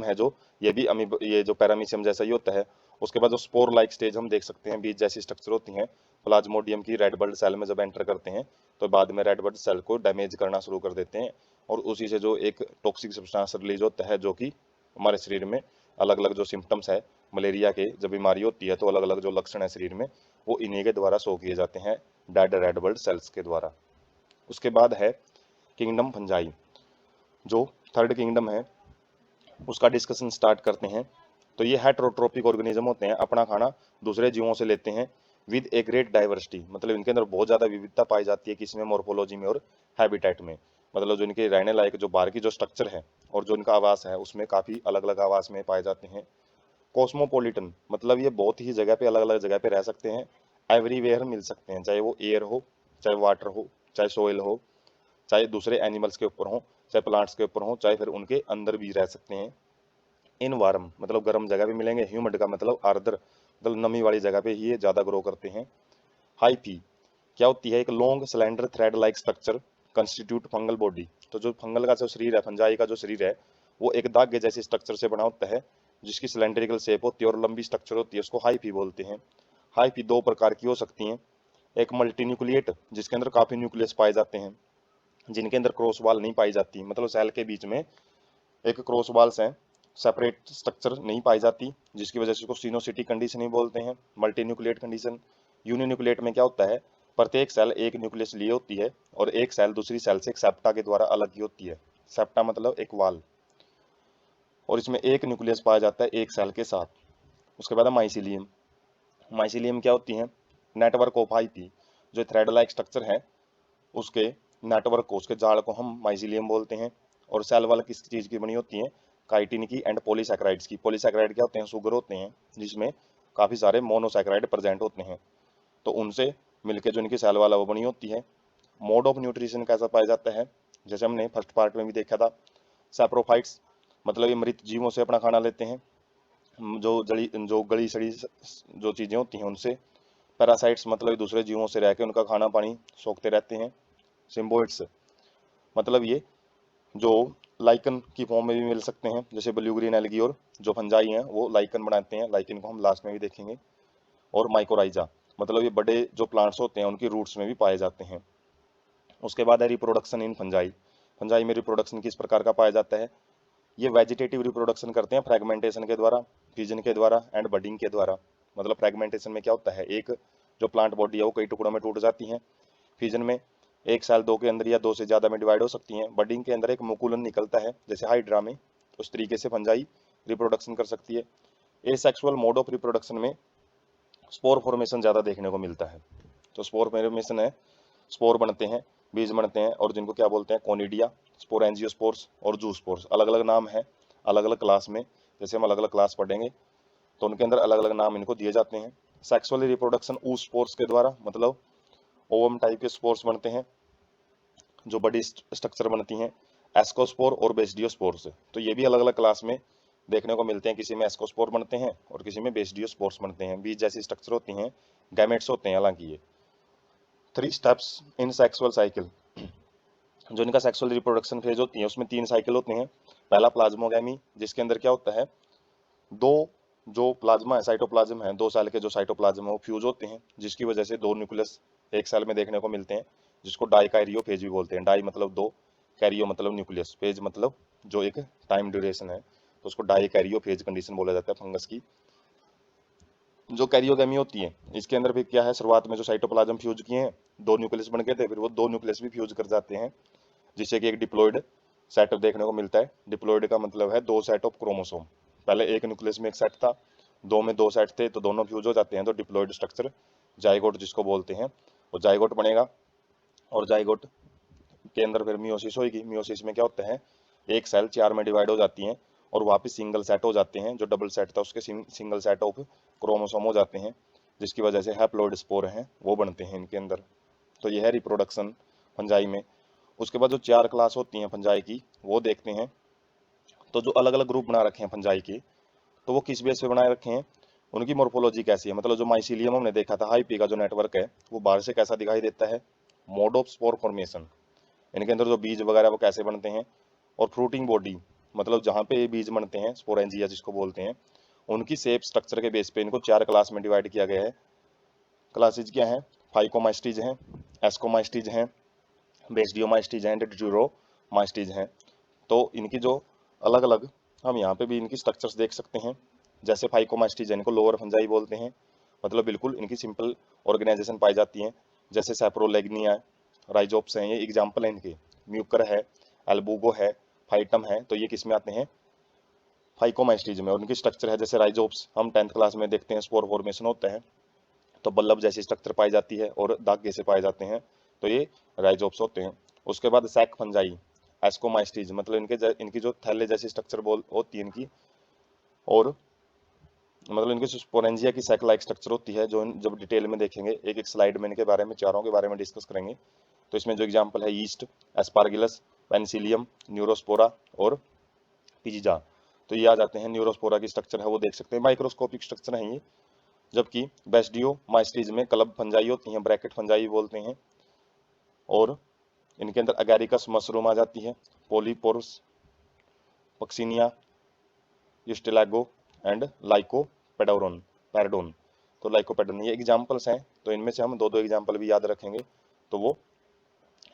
है, जो ये भी ये जो पैरामीशियम जैसा ही होता है। उसके बाद जो स्पोर लाइक स्टेज हम देख सकते हैं, बीज जैसी स्ट्रक्चर होती हैं प्लाज्मोडियम की, रेड ब्लड सेल में जब एंटर करते हैं तो बाद में रेड ब्लड सेल को डैमेज करना शुरू कर देते हैं, और उसी से जो एक टॉक्सिक सब्सटेंस रिलीज होता है, जो कि हमारे शरीर में अलग अलग जो सिम्टम्स है मलेरिया के, जब बीमारी होती है तो अलग अलग जो लक्षण है शरीर में वो इन्हीं के द्वारा शो किए जाते हैं, डेड रेड ब्लड सेल्स के द्वारा। उसके बाद है किंगडम फंजाई, जो थर्ड किंगडम है उसका डिस्कशन स्टार्ट करते हैं। तो ये हेटेरोट्रोपिक ऑर्गेनिज्म होते हैं, अपना खाना दूसरे जीवों से लेते हैं विद ए ग्रेट डाइवर्सिटी, मतलब इनके अंदर बहुत ज़्यादा विविधता पाई जाती है, किसमें? मॉर्फोलॉजी में और हैबिटेट में, मतलब जो इनके रहने लायक जो बाहर की जो स्ट्रक्चर है और जो इनका आवास है उसमें काफ़ी अलग अलग आवास में पाए जाते हैं। कॉस्मोपोलिटन, मतलब ये बहुत ही जगह पे, अलग अलग जगह पे रह सकते हैं, एवरीवेयर मिल सकते हैं, चाहे वो एयर हो, चाहे वाटर हो, चाहे सोइल हो, चाहे दूसरे एनिमल्स के ऊपर हो, चाहे प्लांट्स के ऊपर हो, चाहे फिर उनके अंदर भी रह सकते हैं। इन वार्म मतलब गर्म जगह पे मिलेंगे, ह्यूमिड का मतलब आर्द्र मतलब नमी वाली जगह पे ही ये ज़्यादा ग्रो करते हैं। हाइफी क्या होती है? एक long cylinder thread like structure constitute fungal body. तो जो फंगल का जो शरीर है, फंजाई का जो शरीर है, वो एक धागे जैसे स्ट्रक्चर से बना होता है, जिसकी सिलेंड्रिकल शेप होती है और लंबी स्ट्रक्चर होती है, उसको हाइफी बोलते हैं। हाइफी दो प्रकार की हो सकती हैं, एक मल्टी न्यूक्लिएट जिसके अंदर काफी न्यूक्लियस पाए जाते हैं, जिनके अंदर क्रॉस वाल नहीं पाई जाती, मतलब सेल के बीच में एक क्रॉस वाल्स हैं, सेपरेट स्ट्रक्चर नहीं पाई जाती, जिसकी वजह से उसको सिनोसिटी कंडीशन ही बोलते हैं। Multi nucleate condition. यूनिन्यूक्लिएट में क्या होता है? प्रत्येक सेल एक न्यूक्लियस लिए होती है और एक सेल दूसरी सेल से एक सेप्टा के द्वारा अलग ही होती है। सेप्टा मतलब एक वाल, और इसमें एक न्यूक्लियस पाया जाता है एक सेल के साथ। उसके बाद है माइसिलियम। माइसिलियम क्या होती है? Network of hyphae. जो थ्रेड लाइक स्ट्रक्चर है उसके नेटवर्क को, उसके जाल को हम माइसिलियम बोलते हैं। और सेल वाल किस चीज की बनी होती है? काइटिन की एंड पॉलीसैकेराइड्स की। पॉलीसैकेराइड क्या होते हैं? शुगर होते हैं, जिसमें काफी सारे मोनोसैकेराइड प्रेजेंट होते हैं, तो उनसे मिलकर जो इनकी सेल वाला वो बनी होती है। मोड ऑफ न्यूट्रिशन कैसा पाया जाता है? जैसे हमने फर्स्ट पार्ट में भी देखा था, सैप्रोफाइट्स मतलब ये मृत जीवों से अपना खाना लेते हैं, जो गली सड़ी जो चीजें होती हैं उनसे। पैरासाइट्स मतलब दूसरे जीवों से रह के उनका खाना पानी सोखते रहते हैं। सिम्बोइड्स मतलब ये जो लाइकन की फॉर्म में भी मिल सकते हैं, जैसे ब्लू ग्रीन एल्गी, और जो फंजाई हैं वो लाइकन बनाते हैं, लाइकन को हम लास्ट में भी देखेंगे। और माइकोराइजा मतलब ये बड़े जो प्लांट्स होते हैं उनकी रूट्स में भी पाए जाते हैं। उसके बाद है रिप्रोडक्शन इन फंजाई। फंजाई में रिप्रोडक्शन किस प्रकार का पाया जाता है? ये वेजिटेटिव रिप्रोडक्शन करते हैं फ्रेगमेंटेशन के द्वारा, फिजन के द्वारा एंड बडिंग के द्वारा। मतलब फ्रेगमेंटेशन में क्या होता है? एक जो प्लांट बॉडी है वो कई टुकड़ों में टूट जाती है। फिजन में एक सेल दो के अंदर या दो से ज्यादा में डिवाइड हो सकती हैं। बडिंग के अंदर एक मुकुलन निकलता है जैसे हाइड्रा में, उस तरीके से फंजाई रिप्रोडक्शन कर सकती है। एसेक्सुअल मोड ऑफ रिप्रोडक्शन में स्पोर फॉर्मेशन ज्यादा देखने को मिलता है। तो स्पोर फॉर्मेशन है, स्पोर बनते हैं, बीज बनते हैं, और जिनको क्या बोलते हैं? कोनिडिया, स्पोरेंजियोस्पोर्स और जूस्पोर्स। अलग अलग नाम है अलग अलग क्लास में, जैसे हम अलग अलग क्लास पढ़ेंगे तो उनके अंदर अलग अलग नाम इनको दिए जाते हैं। सेक्सुअल रिप्रोडक्शन oospores के द्वारा, मतलब ओवम टाइप के स्पोर्स बनते हैं, जो बड़ी स्ट्रक्चर बनती हैं, एस्कोस्पोर और बेसिडियोस्पोर्स। तो ये भी अलग अलग क्लास में देखने को मिलते हैं, किसी में एस्कोस्पोर बनते हैं और किसी में बेसिडियोस्पोर्स बनते हैं। बीज जैसी स्ट्रक्चर होती हैं, गैमेट्स होते हैं हालांकि ये। 3 स्टेप्स इन सेक्सुअल साइकिल। जो इनका सेक्सुअल रिप्रोडक्शन फेज होती है उसमें 3 साइकिल होते हैं। पहला प्लाज्मोगैमी, जिसके अंदर क्या होता है? दो जो प्लाज्मा है, साइटोप्लाज्म है, 2 सेल के जो साइटोप्लाज्म है वो फ्यूज होते हैं, जिसकी वजह से 2 न्यूक्लियस एक सेल में देखने को मिलते हैं, जिसको डाइकैरियो फेज भी बोलते हैं। डाई मतलब 2, कैरियो मतलब न्यूक्लियस, फेज मतलब जो एक टाइम ड्यूरेशन है, तो उसको डाइकैरियो फेज कंडीशन बोला जाता है फंगस की। जो कैरियोगेमी होती है इसके अंदर भी क्या है? शुरुआत में जो साइटोप्लाज्म फ्यूज किए हैं, 2 न्यूक्लियस बन गए थे, फिर वो 2 न्यूक्लियस भी फ्यूज कर जाते हैं, जिससे कि एक डिप्लॉइड सेट देखने को मिलता है। डिप्लॉइड का मतलब है 2 सेट ऑफ क्रोमोसोम। पहले एक न्यूक्लियस में एक सेट था, 2 में 2 सेट थे, तो दोनों फ्यूज हो जाते हैं, तो डिप्लॉइड स्ट्रक्चर जाइगोट जिसको बोलते हैं, वो जाइगोट बनेगा। और जाइगोट के अंदर फिर मियोसिस होगी। मियोसिस में क्या होता है? एक सेल 4 में डिवाइड हो जाती है और वापस सिंगल सेट हो जाते हैं, जो डबल सेट था उसके सिंगल सेट ऑफ क्रोमोसोम हो जाते हैं, जिसकी वजह से हैप्लॉइड स्पोर हैं वो बनते हैं इनके अंदर। तो यह है रिप्रोडक्शन फंजाई में। उसके बाद जो 4 क्लास होती हैं फंजाई की वो देखते हैं। तो जो अलग अलग ग्रुप बना रखे हैं फंजाई के, तो वो किस बेस पे बनाए रखे हैं? उनकी मोर्फोलॉजी कैसी है? मतलब जो माइसिलियम हमने देखा था, हाइपी का जो नेटवर्क है वो बाहर से कैसा दिखाई देता है? मोड ऑफ स्पोर फॉर्मेशन, इनके अंदर जो बीज वगैरह वो कैसे बनते हैं? और फ्रूटिंग बॉडी मतलब जहाँ पे ये बीज बनते हैं, स्पोरेंजिया जिसको बोलते हैं, उनकी शेप स्ट्रक्चर के बेस पे इनको 4 क्लास में डिवाइड किया गया है। क्लासेज क्या है? फाइकोमाइस्टीज हैं, एस्कोमाइस्टीज हैं, बेसिडियोमाइस्टीज हैं, ड्यूरोमाइस्टीज हैं। तो इनकी जो अलग अलग, हम यहाँ पे भी इनकी स्ट्रक्चर्स देख सकते हैं। जैसे फाइकोमास्टीज इनको लोअर फंजाई बोलते हैं, मतलब बिल्कुल इनकी सिंपल ऑर्गेनाइजेशन पाई जाती है। जैसे सैप्रोलेग्निया, राइजोप्स हैं, ये एग्जाम्पल है इनके। म्यूकर है, एल्बुगो है, फाइटम है, तो ये किस में आते हैं? फाइकोमास्टीज में। और उनकी स्ट्रक्चर है जैसे राइजोप्स हम 10th क्लास में देखते हैं, स्पोर फॉर्मेशन होता है, तो बल्लभ जैसी स्ट्रक्चर पाई जाती है और धागे से पाए जाते हैं, तो ये राइजोप्स होते हैं। उसके बाद सैक फंजाई, एस्कोमाइस्टीज मतलब इनकी जो थैले जैसी स्ट्रक्चर बोल होती है इनकी। और मतलब इनकी स्पोरेंजिया की सैक लाइक स्ट्रक्चर होती है, जो जब डिटेल में देखेंगे एक एक स्लाइड में इनके बारे में, चारों के बारे में डिस्कस करेंगे। तो इसमें जो एग्जांपल है यीस्ट, एस्पार्गिलस, पेनिसिलियम, न्यूरोस्पोरा और पिजिजा, तो ये आ जाते हैं। न्यूरोस्पोरा की स्ट्रक्चर है वो देख सकते हैं, माइक्रोस्कोपिक स्ट्रक्चर है ये। जबकि बेस्डियो माइस्टीज में क्लब फंजाई होती हैं, ब्रैकेट फंजाई बोलते हैं। और इनके अंदर अगैरिकस मशरूम आ जाती है, पोलीपोरस, पक्सिनिया, यूस्टेलागो एंड लाइकोपेडोरन पैराडोन। तो लाइकोपेडोन ये एग्जांपल्स हैं, तो इनमें से हम दो दो एग्जांपल भी याद रखेंगे तो वो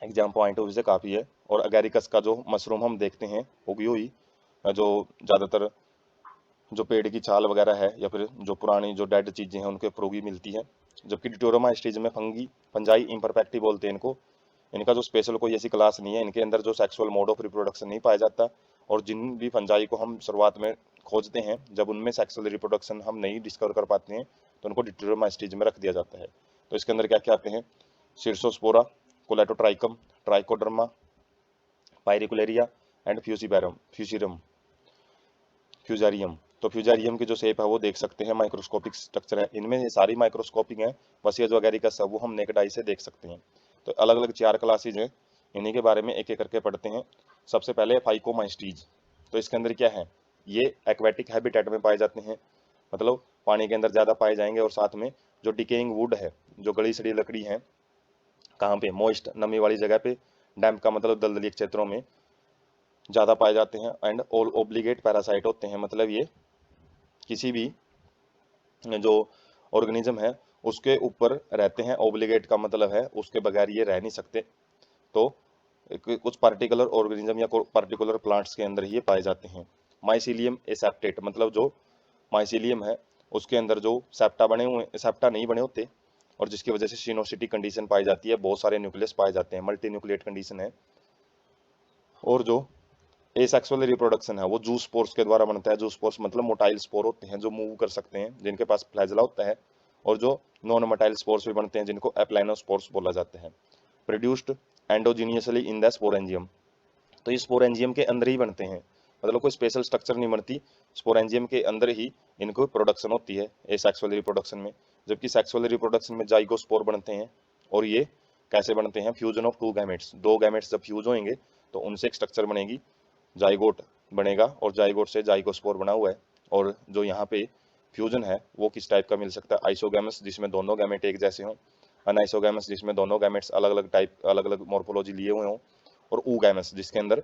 एग्जाम पॉइंट ऑफ व्यू से काफ़ी है। और अगैरिकस का जो मशरूम हम देखते हैं ओगियोई, जो ज़्यादातर जो पेड़ की छाल वगैरह है या फिर जो पुरानी जो डेड चीज़ें हैं उनके ऊपर उगी मिलती है। जबकि डिटोरोमा स्टेज में फंगी फंजाई इम्परफेक्टी बोलते हैं इनको। इनका जो स्पेशल कोई ऐसी क्लास नहीं है, इनके अंदर जो सेक्सुअल मोड ऑफ रिप्रोडक्शन नहीं पाया जाता। और जिन भी फंजाई को हम शुरुआत में खोजते हैं, जब उनमें सेक्सुअल रिप्रोडक्शन हम नहीं डिस्कवर कर पाते हैं, तो उनको डिटोरोमा स्टेज में रख दिया जाता है। तो इसके अंदर क्या क्या आते हैं? शीर्षोस्पोरा, कोलेटोट्राइकम, ट्राइकोडर्मा, पायरिकुलेरिया एंड फ्यूजारियम। तो फ्यूजारियम की जो शेप है वो देख सकते हैं, माइक्रोस्कोपिक स्ट्रक्चर है, इनमें ये सारी माइक्रोस्कोपिक है। बस ये जो अगैरिकस है वो हम नेकेड आई से देख सकते हैं। तो अलग अलग 4 क्लासेज हैं, इन्हीं के बारे में एक एक करके पढ़ते हैं। सबसे पहले फाइकोमाइस्टीज। तो इसके अंदर क्या है? ये एक्वेटिक हैबिटेट में पाए जाते हैं, मतलब पानी के अंदर ज़्यादा पाए जाएंगे। और साथ में जो डिकेइंग वुड है, जो गली सड़ी लकड़ी है, कहाँ पे? मॉइस्ट नमी वाली जगह पे, डैम्प का मतलब दलदली क्षेत्रों में ज़्यादा पाए जाते हैं। एंड ऑल ओब्लिगेट पैरासाइट होते हैं, मतलब ये किसी भी जो ऑर्गेनिज्म है उसके ऊपर रहते हैं। ओब्लिगेट का मतलब है उसके बगैर ये रह नहीं सकते। तो कुछ पार्टिकुलर ऑर्गेनिज्म या पार्टिकुलर प्लांट्स के अंदर ही ये पाए जाते हैं। माइसीलियम एसेप्टेट, मतलब जो माइसीलियम है उसके अंदर जो सेप्टा बने हुए, सेप्टा नहीं बने होते, और जिसकी वजह से सिनोसिटी कंडीशन पाई जाती है, बहुत सारे न्यूक्लियस पाए जाते हैं, मल्टी न्यूक्लिएट कंडीशन है। और जो एसेक्सुअल रिप्रोडक्शन है वो जू स्पोर्स के द्वारा बनता है। जू स्पोर्स मतलब मोटाइल स्पोर होते हैं जो मूव कर सकते हैं, जिनके पास फ्लैजला होता है। और जो नॉन मोटाइल स्पोर्स भी बनते हैं, जिनको एप्लाइनोस्पोर्स बोला जाता है। Produced endogenously in the sporangium. तो ये स्पोरेंजियम के अंदर ही बनते हैं, मतलब कोई स्पेशल स्ट्रक्चर नहीं बनती, स्पोरेंजियम के अंदर ही इनको प्रोडक्शन होती है एसेक्सुअल रिप्रोडक्शन में। जबकि सेक्सुअल रिप्रोडक्शन में जाइगोस्पोर बनते हैं। और ये कैसे बनते हैं? फ्यूजन ऑफ टू गैमेट्स, दो गैमेट्स जब फ्यूज होंगे तो उनसे एक स्ट्रक्चर बनेगी, जाइगोट बनेगा, और जाइगोट से जाइगोस्पोर बना हुआ है। और जो यहाँ पे फ्यूजन है वो किस टाइप का मिल सकता है? आइसोगैमस, जिसमें दोनों गैमेट एक जैसे हों। अनआइसोगैमस, जिसमें दोनों गैमेट्स अलग अलग टाइप, अलग अलग मॉर्फोलॉजी लिए हुए हों। और ऊगैमस, जिसके अंदर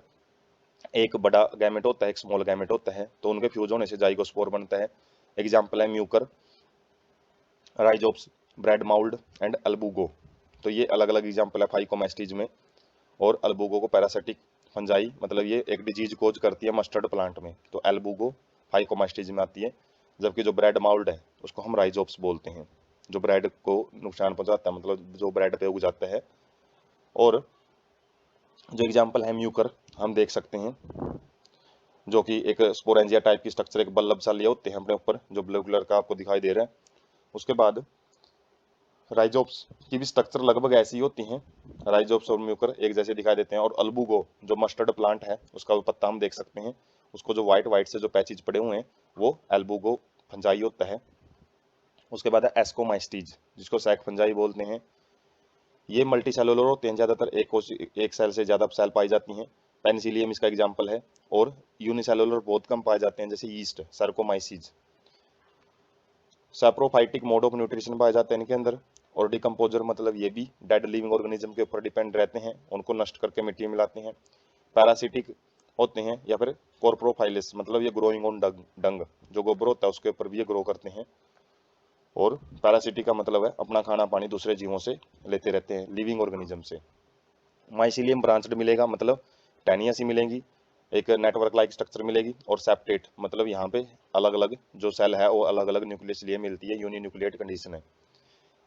एक बड़ा गैमेट होता है, एक स्मॉल गैमेट होता है, तो उनके फ्यूज होने से जाइगोस्पोर बनता है। एग्जाम्पल है Mucor, rhizopus, bread mould and अल्बुगो। तो ये अलग अलग एग्जाम्पल है फाइकोमैस्टीज में। और अल्बुगो को पैरासिटिक फंजाई, मतलब ये एक डिजीज कोज करती है मस्टर्ड प्लांट में, तो एल्बुगो फाइकोमैस्टीज में आती है। जबकि जो ब्रेड माउल्ड है उसको हम राइजोप्स बोलते हैं, जो ब्रेड को नुकसान पहुंचाता है, मतलब जो ब्रेड पे उग जाता है। और जो एग्जाम्पल है म्यूकर हम देख सकते हैं, जो कि एक स्पोरेंजिया टाइप की स्ट्रक्चर, एक बल्लभ सा लिए होते हैं अपने ऊपर, जो ब्लू कलर का आपको दिखाई दे रहा है। उसके बाद राइजोप्स की भी स्ट्रक्चर लगभग ऐसी ही होती हैं, राइजोप्स और म्यूकर एक जैसे दिखाई देते हैं। और अल्बुगो जो मस्टर्ड प्लांट है उसका पत्ता हम देख सकते हैं, उसको जो व्हाइट व्हाइट से जो पैचेज पड़े हुए हैं वो एल्बुगो फंजाई होता है। उसके बाद है एस्कोमाइस्टीज, जिसको सैक फंजाई बोलते हैं। ये मल्टी सेलुलर होते हैं, ज़्यादातर एक सेल से ज़्यादा सेल पाई जाती हैं। पेनिसिलियम इसका एग्जाम्पल है। और यूनिसेलुलर बहुत कम पाए जाते हैं, जैसे yeast, Saccharomyces. Saprophytic mode of nutrition पाया जाता है इनके अंदर। और डिकम्पोजर, मतलब ये भी डेड लिविंग ऑर्गेनिज्म के ऊपर डिपेंड रहते हैं, उनको नष्ट करके मिट्टी में मिलाते हैं। पैरासिटिक होते हैं, या फिर कॉर्प्रोफाइलिस, मतलब ये ग्रोइंग ऑन डंग, जो गोबर होता है उसके ऊपर भी ये ग्रो करते हैं। और पैरासिटिक का मतलब है अपना खाना पानी दूसरे जीवों से लेते रहते हैं, लिविंग ऑर्गेनिज्म से। माइसीलियम ब्रांच्ड मिलेगा, मतलब टहनियाँ सी मिलेंगी, एक नेटवर्क लाइक स्ट्रक्चर मिलेगी। और सेप्टेट, मतलब यहाँ पे अलग अलग जो सेल है वो अलग अलग न्यूक्लियस लिए मिलती है, यूनी न्यूक्लिएट कंडीशन है।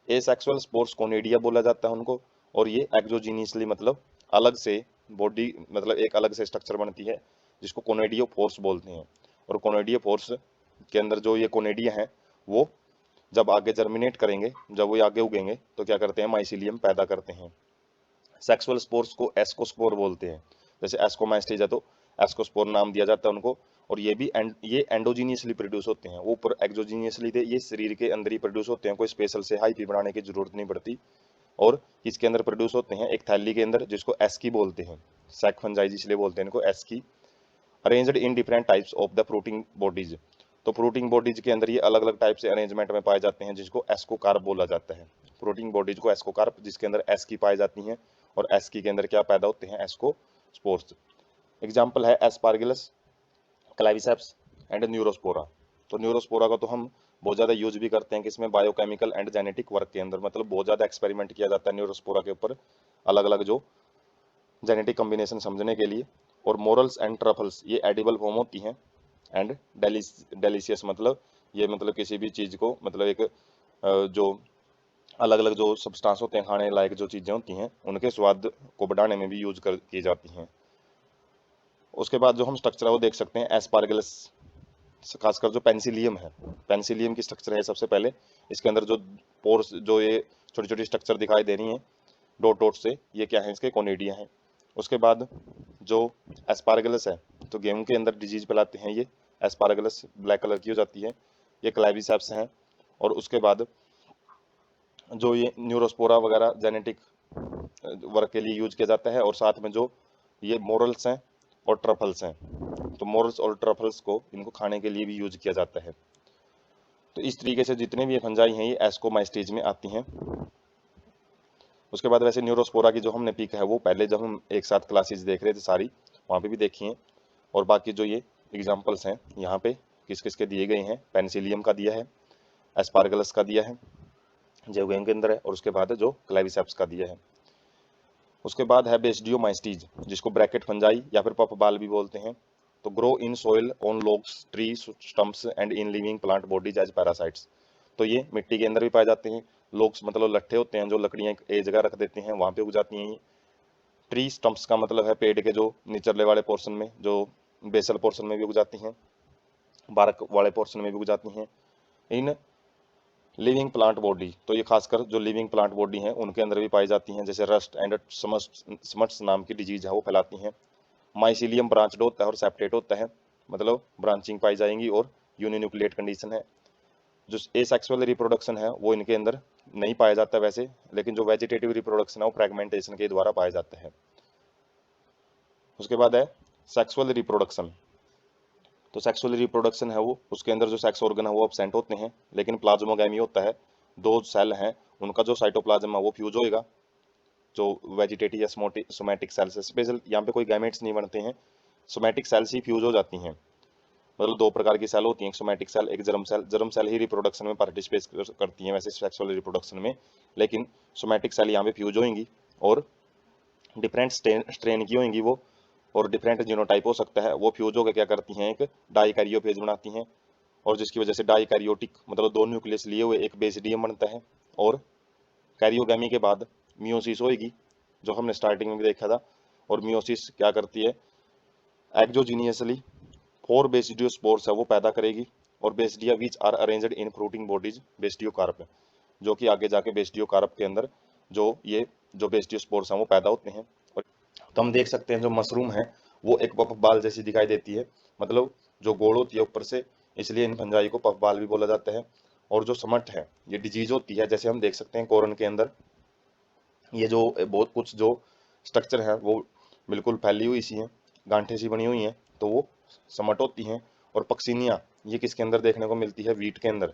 एसेक्सुअल स्पोर्स कोनेडिया बोला जाता है उनको। और ये एक्सोजीनियसली, मतलब अलग से बॉडी, मतलब एक अलग से स्ट्रक्चर बनती है, जिसको कोनेडियो फोर्स बोलते हैं। और कोनेडियो फोर्स के अंदर जो ये कोनेडिया हैं वो जब आगे जर्मिनेट करेंगे, जब वो आगे उगेंगे तो क्या करते हैं? माइसीलियम पैदा करते हैं। सेक्सुअल स्पोर्स को एस्कोस्पोर बोलते हैं। जैसे एस्कोमाइस्टीज है तो एस्कोस्पोर नाम दिया जाता है उनको। और ये एंडोजीनियसली प्रोड्यूस होते हैं, वो ऊपर एक्सोजीनियसली थे, ये शरीर के अंदर ही प्रोड्यूस होते हैं, कोई स्पेशल से हाई पी बनाने की जरूरत नहीं पड़ती। और इसके अंदर प्रोड्यूस होते हैं एक थैली के अंदर, जिसको एस्की बोलते हैं, सैक फंजाई इसलिए बोलते हैं इनको ASCII, arranged in different types of the protein bodies. तो प्रोटीन बॉडीज के अंदर ये अलग अलग टाइप से अरेंजमेंट में पाए जाते हैं, जिसको एस्कोकार्प बोला जाता है। प्रोटीन बॉडीज को एस्कोकार्प, जिसके अंदर एस्की पाई जाती हैं, और एस्की के अंदर क्या पैदा होते हैं, एस्कोस्पोर्स। एग्जाम्पल है एस्पार्गिलस, क्लाविसेप्स एंड न्यूरोस्पोरा। तो न्यूरोस्पोरा को तो हम बहुत ज़्यादा यूज भी करते हैं कि इसमें बायोकेमिकल एंड जेनेटिक वर्क के अंदर, मतलब बहुत ज़्यादा एक्सपेरिमेंट किया जाता है न्यूरोस्पोरा के ऊपर, अलग अलग जो जेनेटिक कॉम्बिनेशन समझने के लिए। और मोरल्स एंड ट्रफल्स, ये एडिबल फॉर्म होती हैं, एंड डेलिशियस, मतलब ये मतलब किसी भी चीज़ को, मतलब एक जो अलग अलग जो सब्सटेंस होते हैं, खाने लायक जो चीज़ें होती हैं, उनके स्वाद को बढ़ाने में भी यूज की जाती हैं। उसके बाद जो हम स्ट्रक्चर है वो देख सकते हैं एस्पार्गलस, खासकर जो पेंसिलियम है, पेंसिलियम की स्ट्रक्चर है सबसे पहले। इसके अंदर जो पोर्स, जो ये छोटी छोटी स्ट्रक्चर दिखाई दे रही हैं डॉट डॉट से, ये क्या है, इसके कोनिडिया हैं। उसके बाद जो एस्पार्गलस है, तो गेहूं के अंदर डिजीज फैलाते हैं ये, एस्पार्गलस ब्लैक कलर की हो जाती है, ये क्लाइविसेप्स हैं। और उसके बाद जो ये न्यूरोस्पोरा वगैरह जेनेटिक वर्क के लिए यूज किया जाता है। और साथ में जो ये मोरल्स हैं और ट्रफल्स हैं, तो मोरल्स और ट्रफल्स को इनको खाने के लिए भी यूज किया जाता है। तो इस तरीके से जितने भी ये फंजाई हैं ये एस्कोमाइस्टीज में आती हैं। उसके बाद वैसे न्यूरोस्पोरा की जो हमने पीक है वो पहले जब हम एक साथ क्लासेस देख रहे थे सारी, वहाँ पे भी देखी हैं। और बाकी जो ये एग्जांपल्स हैं यहाँ पे किस किस के दिए गए हैं, पेनिसिलियम का दिया है, एस्पार्गलस का दिया है जो गेहूं के अंदर है, और उसके बाद जो क्लाइविसेप्स का दिया है। उसके बाद है बेसिडियोमाइस्टीज, जिसको ब्रैकेट फंजाई या फिर पफ बाल भी बोलते हैं। तो grow in soil on logs, tree stumps and in living plant bodies as parasites. तो ये मिट्टी के अंदर भी पाए जाते हैं। लॉग्स मतलब लट्ठे होते हैं, जो लकड़ियाँ एक जगह रख देते हैं, वहाँ पे उग जाती हैं ये। ट्री स्टम्प्स का मतलब है पेड़ के जो निचले वाले पोर्शन में, जो बेसल पोर्शन में भी उग जाती हैं, बारक वाले पोर्शन में भी उग जाती हैं। इन लिविंग प्लांट बॉडी, तो ये खासकर जो लिविंग प्लांट बॉडी हैं उनके अंदर भी पाई जाती हैं, जैसे रस्ट एंड स्मट्स नाम की डिजीज है वो फैलाती हैं। माइसिलियम ब्रांच्ड होता है और सेप्टेट होता है, मतलब ब्रांचिंग पाई जाएंगी, और यूनिन्यूक्लिएट कंडीशन है। जो एसेक्सुअल रिप्रोडक्शन है वो इनके अंदर नहीं पाया जाता वैसे, लेकिन जो वेजिटेटिव रिप्रोडक्शन है वो फ्रेगमेंटेशन के द्वारा पाया जाता है। उसके बाद है सेक्सुअल रिप्रोडक्शन। तो सेक्सुअल रिप्रोडक्शन है वो, उसके अंदर जो सेक्स ऑर्गन है वो एब्सेंट होते हैं, लेकिन प्लाज्मोगैमी होता है, दो सेल हैं उनका जो साइटोप्लाज्म है वो फ्यूज होएगा, जो वेजिटेटिव या सोमैटिक सेल्स है। स्पेशल यहाँ पे कोई गैमेट्स नहीं बनते हैं, सोमैटिक सेल्स ही फ्यूज हो जाती हैं। मतलब दो प्रकार की सेल होती हैं, एक सोमैटिक सेल, एक जर्म सेल। जर्म सेल ही रिप्रोडक्शन में पार्टिसिपेट करती हैं वैसे सेक्सुअल रिप्रोडक्शन में, लेकिन सोमैटिक सेल यहाँ पे फ्यूज होंगी और डिफरेंट स्ट्रेन की होंगी वो, और डिफरेंट जीनोटाइप हो सकता है। वो फ्यूज होकर क्या करती हैं, एक डाइकैरियोफेज बनाती हैं, और जिसकी वजह से डाइकैरियोटिक मतलब दो न्यूक्लियस लिए हुए एक बेसिडियम बनता है। और कैरियोगैमी के बाद मियोसिस होएगी, जो हमने स्टार्टिंग में भी देखा था। और मियोसिस क्या करती है, एक्सोजीनियसली 4 बेसिडियोस्पोर्स है वो पैदा करेगी, और basidia which are arranged in fruiting bodies basidiocarp, जो कि आगे जाके बेसिडियोकार्प के अंदर जो बेसिडियोस्पोर्स हैं वो पैदा होते हैं। और तो हम देख सकते हैं जो मशरूम है वो एक पफ बाल जैसी दिखाई देती है, मतलब जो गोल होती है ऊपर से, इसलिए इन फंजाई को पफ बाल भी बोला जाता है। और जो समट है ये डिजीज होती है, जैसे हम देख सकते हैं कोरन के अंदर ये जो बहुत कुछ जो स्ट्रक्चर है वो बिल्कुल फैली हुई सी है, गांठें सी बनी हुई हैं, तो वो समट होती हैं। और पक्सिनिया ये किसके अंदर देखने को मिलती है, वीट के अंदर।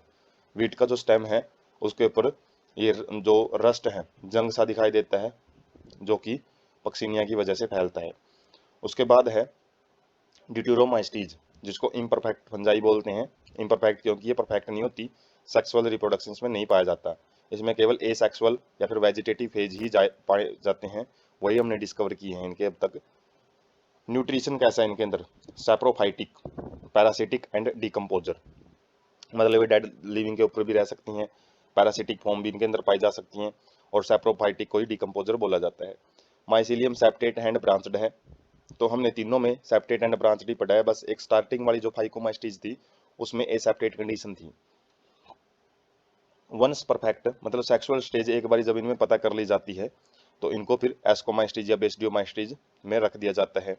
वीट का जो स्टेम है उसके ऊपर ये जो रस्ट है जंग सा दिखाई देता है, जो कि पक्सिनिया की वजह से फैलता है। उसके बाद है ड्यूटेरोमाइस्टीज, जिसको इम्परफेक्ट फंजाई बोलते हैं। इम्परफेक्ट क्योंकि ये परफेक्ट नहीं होती, सेक्सुअल रिप्रोडक्शन में नहीं पाया जाता, इसमें केवल एसेक्सुअल या फिर वेजिटेटिव फेज ही पाए जाते हैं, वही हमने डिस्कवर किए हैं इनके अब तक। न्यूट्रिशन कैसा है इनके अंदर, सैप्रोफाइटिक, पैरासिटिक एंड डिकम्पोजर, मतलब ये डेड लिविंग के ऊपर भी रह सकती हैं, पैरासिटिक फॉर्म भी इनके अंदर पाई जा सकती हैं, और सैप्रोफाइटिक को ही डिकम्पोजर बोला जाता है। माइसिलियम सेप्टेट एंड ब्रांच्ड है, तो हमने तीनों में सेप्टेट एंड ब्रांच्ड ही पढ़ा है, बस एक स्टार्टिंग वाली जो फाइकोमाइस्टीज थी उसमें एसेप्टेट कंडीशन थी। वंस परफेक्ट मतलब सेक्सुअल स्टेज एक बार जब इनमें पता कर ली जाती है, तो इनको फिर एस्कोमाइस्टीज या बेसिडियोमाइस्टीज में रख दिया जाता है।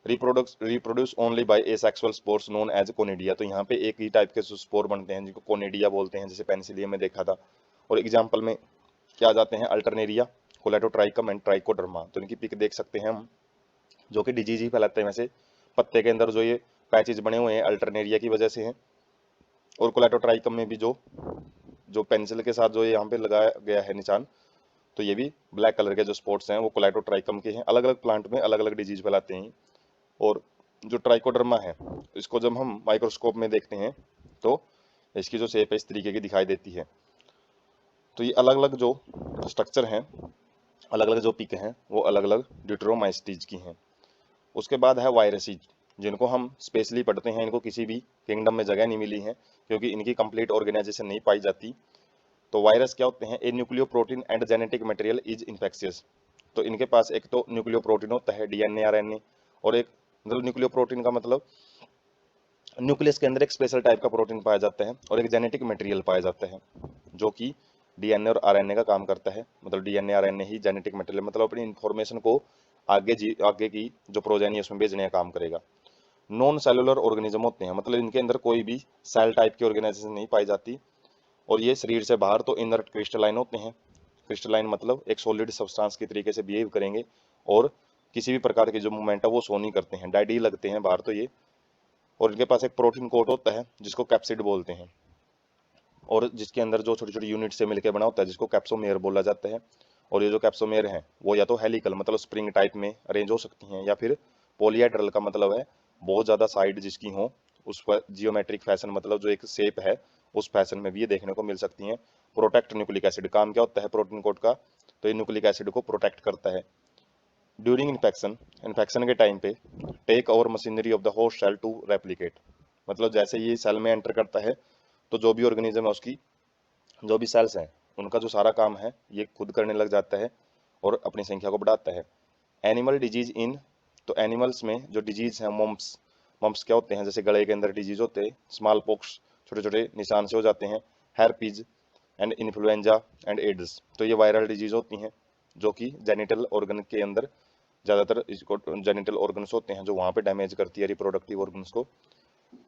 Reproduce only by asexual spores known as conidia. तो यहाँ पे एक ही टाइप के स्पोर बनते हैं जिनको कोनिडिया बोलते हैं, जैसे पेनिसिलियम में देखा था। और एग्जाम्पल में क्या जाते हैं, अल्टरनेरिया, कोलेटोट्राइकम एंड ट्राइकोडर्मा। तो इनकी पिक देख सकते हैं हम, जो कि डिजीज ही फैलाते हैं। वैसे पत्ते के अंदर जो ये पैचेज बने हुए हैं अल्टरनेरिया की वजह से हैं, और कोलेटोट्राइकम में भी जो जो पेंसिल के साथ जो ये यहाँ पे लगाया गया है निशान, तो ये भी ब्लैक कलर के जो स्पॉट्स हैं वो कोलेटोट्राइकम के हैं। अलग अलग प्लांट में अलग अलग डिजीज फैलाते हैं। और जो ट्राइकोडर्मा है, इसको जब हम माइक्रोस्कोप में देखते हैं तो इसकी जो शेप है इस तरीके की दिखाई देती है। तो ये अलग अलग जो स्ट्रक्चर हैं, अलग अलग जो पिक हैं, वो अलग अलग ड्यूटेरोमाइसीज की हैं। उसके बाद है वायरसेज, जिनको हम स्पेशली पढ़ते हैं। इनको किसी भी किंगडम में जगह नहीं मिली है क्योंकि इनकी कंप्लीट ऑर्गेनाइजेशन नहीं पाई जाती। तो वायरस क्या होते हैं, a nucleoprotein and genetic material is infectious. तो इनके पास एक तो न्यूक्लियो प्रोटीन होता है, डीएनए आरएनए, और एक मतलब न्यूक्लियो प्रोटीन का मतलब न्यूक्लियस के अंदर एक स्पेशल टाइप का प्रोटीन पाया जाता है, और एक जेनेटिक मटेरियल पाया जाता है जो कि डीएनए और आरएनए का काम करता है। मतलब डीएनए आरएनए ही जेनेटिक मटेरियल, मतलब अपनी इंफॉर्मेशन को आगे की जो प्रोजेनी है उसमें भेजने का काम करेगा। नॉन सेलुलर ऑर्गेनिज्म होते हैं, मतलब इनके अंदर कोई भी सेल टाइप की ऑर्गेनाइजेशन नहीं पाई जाती, और ये शरीर से बाहर तो इनर्ट क्रिस्टलाइन होते हैं। क्रिस्टलाइन मतलब एक सॉलिड सब्सटेंस की तरीके से बिहेव करेंगे, और किसी भी प्रकार की जो मूवमेंट है वो शो नहीं करते हैं, डेड ही लगते हैं बाहर तो ये। और इनके पास एक प्रोटीन कोट होता है जिसको कैप्सिड बोलते हैं, और जिसके अंदर जो छोटी छोटी यूनिट से मिलकर बना होता है जिसको कैप्सोमेयर बोला जाता है। और ये जो कैप्सोमेयर है वो या तो हेलिकल मतलब स्प्रिंग टाइप में अरेंज हो सकती हैं, या फिर पॉलीहेड्रल का मतलब है बहुत ज़्यादा साइड जिसकी हो, उस पर जियोमेट्रिक फैशन मतलब जो एक शेप है उस फैशन में भी ये देखने को मिल सकती हैं। प्रोटेक्ट न्यूक्लिक एसिड, काम क्या होता है प्रोटीन कोट का, तो ये न्यूक्लिक एसिड को प्रोटेक्ट करता है। ड्यूरिंग इन्फेक्शन, इन्फेक्शन के टाइम पे take over machinery of the host cell to replicate. मतलब जैसे ये सेल में एंटर करता है तो जो भी ऑर्गेनिज्म है उसकी जो भी सेल्स हैं उनका जो सारा काम है ये खुद करने लग जाता है और अपनी संख्या को बढ़ाता है। एनिमल डिजीज इन, तो एनिमल्स में जो डिजीज हैं, मम्प्स, मम्प्स क्या होते हैं, जैसे गले के अंदर डिजीज होते हैं, स्मॉल पॉक्स छोटे छोटे निशान से हो जाते हैं, हैरपीज एंड इन्फ्लुएंजा एंड एड्स। तो ये वायरल डिजीज होती हैं जो कि जेनिटल ऑर्गन के अंदर ज़्यादातर इसको जेनिटल ऑर्गन्स होते हैं जो वहाँ पे डैमेज करती है रिप्रोडक्टिव ऑर्गन्स को।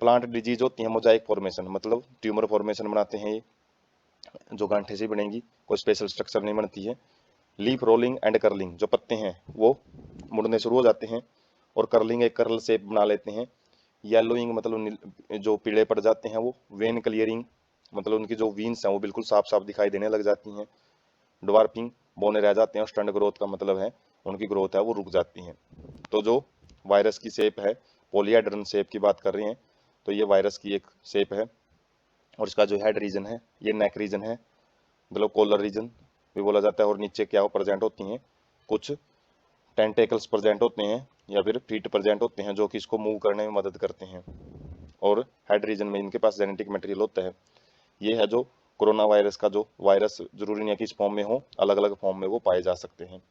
प्लांट डिजीज होती है मोजाइक फॉर्मेशन, मतलब ट्यूमर फॉर्मेशन बनाते हैं ये, जो गांठे से बनेगी, कोई स्पेशल स्ट्रक्चर नहीं बनती है। लीफ रोलिंग एंड कर्लिंग, जो पत्ते हैं वो मुड़ने शुरू हो जाते हैं और कर्लिंग एक कर्ल शेप बना लेते हैं। येलोइंग मतलब जो पीले पड़ जाते हैं वो। वेन क्लियरिंग मतलब उनकी जो वीन्स हैं वो बिल्कुल साफ साफ दिखाई देने लग जाती हैं। ड्वार्पिंग, बौने रह जाते हैं, और स्टंड ग्रोथ का मतलब है उनकी ग्रोथ है वो रुक जाती है। तो जो वायरस की शेप है, पोलियाड्रन शेप की बात कर रहे हैं, तो ये वायरस की एक शेप है। और इसका जो हेड रीजन है ये नेक रीजन है, मतलब कॉलर रीजन भी बोला जाता है। और नीचे क्या हो प्रेजेंट होती हैं, कुछ टेंटेकल्स प्रेजेंट होते हैं या फिर फीट प्रेजेंट होते हैं जो कि इसको मूव करने में मदद करते हैं। और हेड रीजन में इनके पास जेनेटिक मटेरियल होता है। ये है जो कोरोना वायरस का जो वायरस, जरूरी नहीं है कि इस फॉर्म में हो, अलग अलग फॉर्म में वो पाए जा सकते हैं।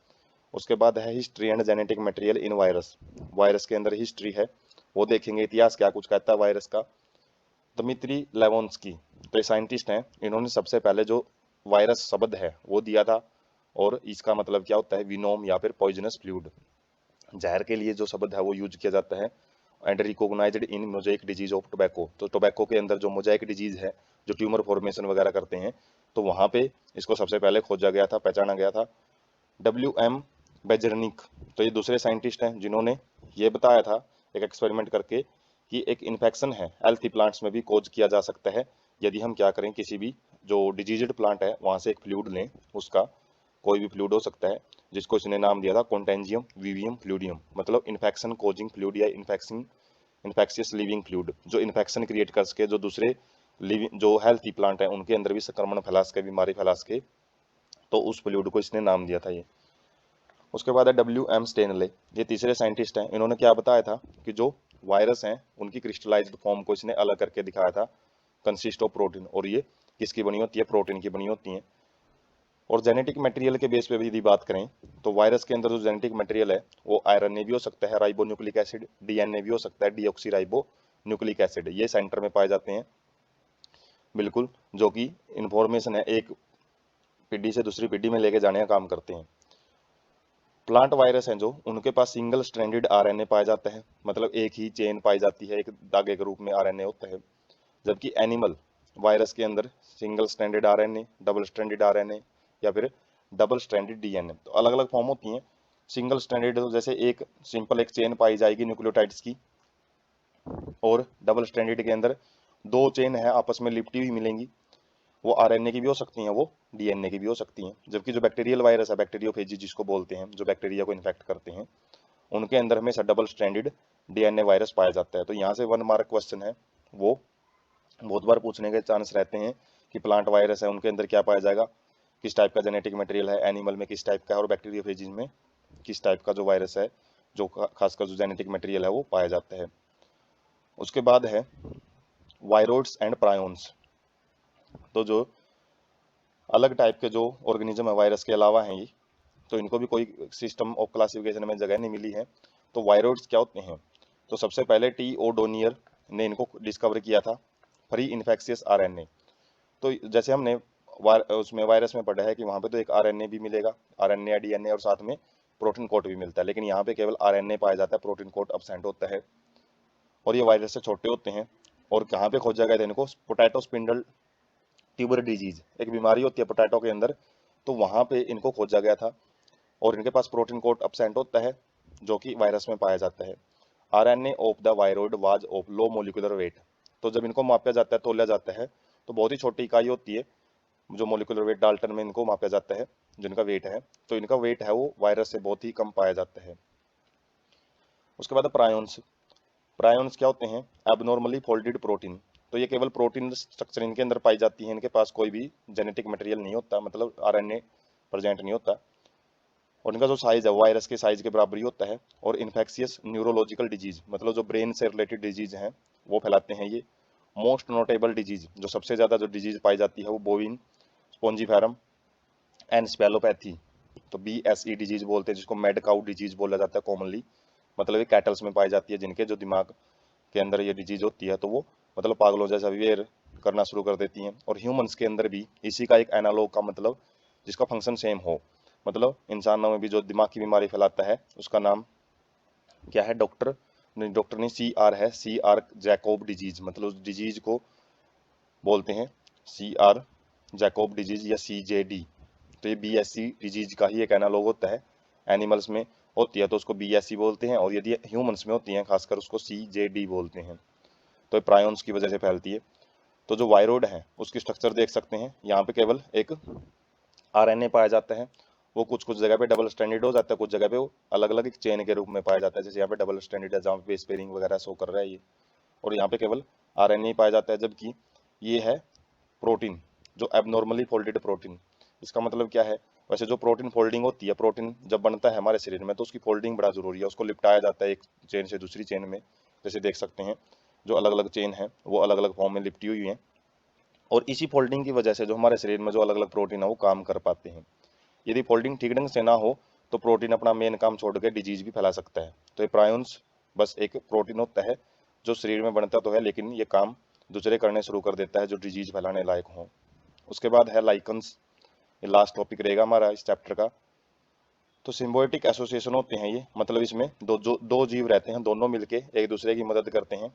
उसके बाद है history and genetic material in virus. Virus के अंदर हिस्ट्री है, वो देखेंगे इतिहास क्या कुछ कहता है वायरस का। दमित्री लेवोन्स्की, तो ये साइंटिस्ट हैं, इन्होंने सबसे पहले जो वायरस शब्द है वो दिया था। और इसका मतलब क्या होता है, विनोम या फिर पॉइजनस फ्लूइड, जहर के लिए जो शब्द है वो यूज किया जाता है। And recognised in mosaic disease of tobacco, तो टोबैको के अंदर जो मोजाइक डिजीज है जो ट्यूमर फॉर्मेशन वगैरह करते हैं, तो वहाँ पे इसको सबसे पहले खोजा गया था, पहचाना गया था। WM बेजरनिक, तो ये दूसरे साइंटिस्ट हैं जिन्होंने ये बताया था एक एक्सपेरिमेंट करके कि एक इन्फेक्शन है हेल्थी प्लांट्स में भी कोज किया जा सकता है यदि हम क्या करें, किसी भी जो डिजीज्ड प्लांट है वहाँ से एक फ्लूइड लें, उसका कोई भी फ्लूइड हो सकता है, जिसको इसने नाम दिया था कॉन्टेंजियम विवियम फ्लूडियम, मतलब इन्फेक्शन कोजिंग फ्लूइड या इन्फेक्शियस लिविंग फ्लूइड, जो इन्फेक्शन क्रिएट कर सके, जो दूसरे लिविंग जो हेल्थी प्लांट है उनके अंदर भी संक्रमण फैला सके, बीमारी फैला सके, तो उस फ्लूइड को इसने नाम दिया था ये। उसके बाद है WM स्टेनले, ये तीसरे साइंटिस्ट हैं, इन्होंने क्या बताया था कि जो वायरस हैं उनकी क्रिस्टलाइज्ड फॉर्म को इसने अलग करके दिखाया था, कंसिस्ट ऑफ प्रोटीन, और ये किसकी बनी होती है, प्रोटीन की बनी होती हैं। और जेनेटिक मटेरियल के बेस पे भी यदि बात करें तो वायरस के अंदर जो जेनेटिक मटेरियल है वो आरएनए भी हो सकता है, राइबो न्यूक्लिक एसिड, डीएनए भी हो सकता है, डीऑक्सी राइबो न्यूक्लिक एसिड, ये सेंटर में पाए जाते हैं बिल्कुल, जो कि इंफॉर्मेशन है एक पीढ़ी से दूसरी पीढ़ी में लेके जाने का काम करते हैं। प्लांट वायरस हैं जो, उनके पास सिंगल स्ट्रैंडेड आरएनए पाया जाता है, मतलब एक ही चेन पाई जाती है, एक धागे के रूप में आरएनए होता है। जबकि एनिमल वायरस के अंदर single stranded RNA, double stranded RNA या फिर डबल स्ट्रैंडेड डीएनए, तो अलग अलग फॉर्म होती हैं। सिंगल स्ट्रैंडेड जैसे एक सिंपल एक चेन पाई जाएगी न्यूक्लियोटाइड्स की, और डबल स्ट्रैंडेड के अंदर दो चेन है आपस में लिपटी हुई मिलेंगी, वो आरएनए की भी हो सकती हैं, वो डीएनए की भी हो सकती हैं। जबकि जो बैक्टीरियल वायरस है, बैक्टीरियोफेजी जिसको बोलते हैं, जो बैक्टीरिया को इन्फेक्ट करते हैं, उनके अंदर हमेशा डबल स्ट्रैंडेड डीएनए वायरस पाया जाता है। तो यहाँ से 1 मार्क क्वेश्चन है, वो बहुत बार पूछने के चांस रहते हैं कि प्लांट वायरस है उनके अंदर क्या पाया जाएगा, किस टाइप का जेनेटिक मटेरियल है, एनिमल में किस टाइप का है, और बैक्टीरियोफेजी में किस टाइप का जो वायरस है, जो खासकर जो जेनेटिक मटेरियल है वो पाया जाता है। उसके बाद है वायरोइड्स एंड प्रायोन्स। तो जो अलग टाइप के जो ऑर्गेनिज्म है वायरस के अलावा हैं ये, तो इनको भी कोई सिस्टम ऑफ क्लासिफिकेशन में जगह नहीं मिली है। तो वायरोइड्स क्या होते हैं, तो सबसे पहले टी ओ डोनियर ने इनको डिस्कवर किया था, फ्री इन्फेक्शियस आरएनए। तो जैसे हमने उसमें वायरस में पढ़ा है कि वहाँ पे तो एक आरएनए भी मिलेगा, आरएनए या डीएनए, और साथ में प्रोटीन कोट भी मिलता है, लेकिन यहाँ पे केवल आरएनए पाया जाता है, प्रोटीन कोट अब्सेंट होता है, और ये वायरस से छोटे होते हैं। और कहाँ पे खोजा गया था इनको, पोटैटो स्पिंडल ट्यूबर डिजीज एक बीमारी होती है पोटैटो के अंदर, तो वहाँ पे इनको खोजा गया था, और इनके पास प्रोटीन कोट अब्सेंट होता है जो कि वायरस में पाया जाता है। RNA of the viroid was of low molecular weight. तो जब इनको मापा जाता है, तोला जाता है, तो बहुत ही छोटी इकाई होती है, जो मोलिकुलर वेट डाल्टन में इनको मापा जाता है, जिनका वेट है, तो इनका वेट है वो वायरस से बहुत ही कम पाया जाता है। उसके बाद प्रायोन्स। प्रायोन्स क्या होते हैं, एबनॉर्मली फोल्डेड प्रोटीन। तो ये केवल प्रोटीन स्ट्रक्चर इनके अंदर पाई जाती है, इनके पास कोई भी जेनेटिक मटेरियल नहीं होता, मतलब आरएनए प्रेजेंट नहीं होता, और इनका जो साइज है वायरस के साइज के बराबर ही होता है। और इन्फेक्शियस न्यूरोलॉजिकल डिजीज, मतलब जो ब्रेन से रिलेटेड डिजीज हैं वो फैलाते हैं ये। मोस्ट नोटेबल डिजीज, जो सबसे ज़्यादा जो डिजीज पाई जाती है वो बोविन स्पोंजीफेरम एनसेफेलोपैथी, तो BSE डिजीज बोलते हैं, जिसको मैड काउ डिजीज बोला जाता है कॉमनली। मतलब ये कैटल्स में पाई जाती है, जिनके जो दिमाग के अंदर ये डिजीज होती है, तो वो मतलब पागलों जैसा बिहेव करना शुरू कर देती हैं। और ह्यूमंस के अंदर भी इसी का एक एनालॉग का, मतलब जिसका फंक्शन सेम हो, मतलब इंसानों में भी जो दिमाग की बीमारी फैलाता है उसका नाम क्या है, डॉक्टर नहीं, डॉक्टर नहीं, CR है, CR जैकोब डिजीज, मतलब उस डिजीज को बोलते हैं CR जैकोब डिजीज या CJD। तो ये BSE डिजीज का ही एक एनालॉग होता है, एनिमल्स में होती है तो उसको BSE बोलते हैं, और यदि ह्यूमंस में होती हैं खासकर उसको CJD बोलते हैं। तो ये प्रायोन्स की वजह से फैलती है। तो जो वायरोइड है उसकी स्ट्रक्चर देख सकते हैं, यहाँ पे केवल एक आरएनए पाया जाता है, वो कुछ कुछ जगह पे डबल स्ट्रैंडेड हो जाता है, कुछ जगह पे वो अलग अलग एक चेन के रूप में पाया जाता है, जैसे यहाँ पे डबल स्ट्रैंडेड है जहाँ पे बेस पेयरिंग वगैरह शो कर रहा है ये, और यहाँ पे केवल आरएनए पाया जाता है। जबकि ये है प्रोटीन, जो एबनॉर्मली फोल्डेड प्रोटीन। इसका मतलब क्या है, वैसे जो प्रोटीन फोल्डिंग होती है, प्रोटीन जब बनता है हमारे शरीर में तो उसकी फोल्डिंग बड़ा जरूरी है, उसको लिपटाया जाता है एक चेन से दूसरी चेन में, जैसे देख सकते हैं जो अलग अलग चेन है वो अलग अलग फॉर्म में लिपटी हुई है, और इसी फोल्डिंग की वजह से जो हमारे शरीर में जो अलग अलग प्रोटीन है वो काम कर पाते हैं। यदि फोल्डिंग ठीक ढंग से ना हो तो प्रोटीन अपना मेन काम छोड़ के डिजीज भी फैला सकता है। तो ये प्रायोन्स बस एक प्रोटीन होता है जो शरीर में बनता तो है, लेकिन ये काम दूसरे करने शुरू कर देता है जो डिजीज फैलाने लायक हो। उसके बाद है लाइकन्स, ये लास्ट टॉपिक रहेगा हमारा इस चैप्टर का। तो सिम्बायोटिक एसोसिएशन होते हैं ये, मतलब इसमें दो जीव रहते हैं, दोनों मिलके एक दूसरे की मदद करते हैं,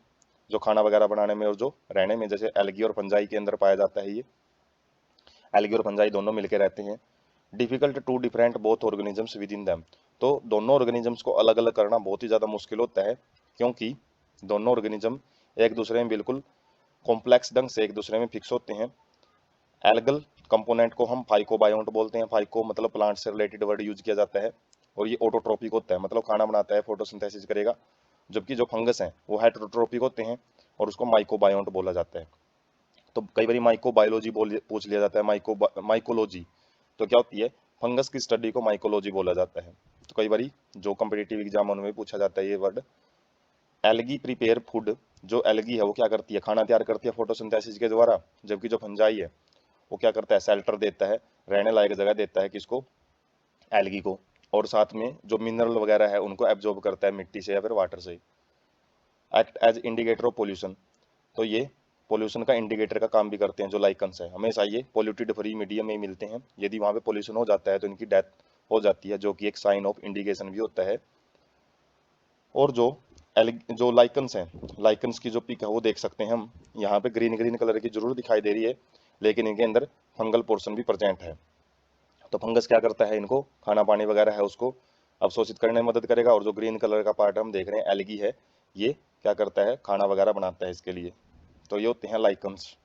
जो खाना वगैरह बनाने में और जो रहने में। जैसे एल्गी और फंजाई के अंदर पाया जाता है ये, एल्गी और फंजाई दोनों मिलके रहते हैं। Difficult to different both organisms within them. तो दोनों ऑर्गेनिजम्स को अलग अलग करना बहुत ही ज़्यादा मुश्किल होता है, क्योंकि दोनों ऑर्गेनिज्म एक दूसरे में बिल्कुल कॉम्प्लेक्स ढंग से एक दूसरे में फिक्स होते हैं। एल्गल कंपोनेंट को हम फाइकोबायोंट बोलते हैं, फाइको मतलब प्लांट से रिलेटेड वर्ड यूज किया जाता है, और ये ऑटोट्रोपिक होता है, मतलब खाना बनाता है, फोटोसिंथेसिस करेगा। जबकि जो फंगस हैं वो हेटेरोट्रोपिक होते हैं, और उसको माइकोबायोंट बोला जाता है। तो कई बार माइकोबायोलॉजी बोल पूछ लिया जाता है, माइकोलॉजी, तो क्या होती है, फंगस की स्टडी को माइकोलॉजी बोला जाता है। तो कई बार जो कम्पिटिटिव एग्जाम उनमें पूछा जाता है ये वर्ड। एल्गी प्रिपेयर फूड, जो एल्गी है वो क्या करती है, खाना तैयार करती है फोटोसिंथेसिस के द्वारा। जबकि जो फंजाई है वो क्या करता है, शेल्टर देता है, रहने लायक जगह देता है किसको, एल्गी को, और साथ में जो मिनरल वगैरह है उनको एब्जॉर्ब करता है मिट्टी से या फिर वाटर से। Act as indicator of pollution, तो ये पोल्यूशन का इंडिकेटर का काम भी करते हैं। जो लाइकन्स है हमेशा ये पोल्यूटेड फ्री मीडियम में ही मिलते हैं, यदि वहाँ पे पोल्यूशन हो जाता है तो इनकी डेथ हो जाती है, जो कि एक साइन ऑफ इंडिकेशन भी होता है। और जो लाइकन्स हैं, लाइकन्स की जो पिक है वो देख सकते हैं हम। यहाँ पे ग्रीन ग्रीन कलर की जरूर दिखाई दे रही है, लेकिन इनके अंदर फंगल पोर्शन भी प्रेजेंट है। तो फंगस क्या करता है, इनको खाना पानी वगैरह है उसको अवशोषित करने में मदद करेगा। और जो ग्रीन कलर का पार्ट हम देख रहे हैं एल्गी है, ये क्या करता है, खाना वगैरह बनाता है इसके लिए। तो ये होते हैं लाइकन्स।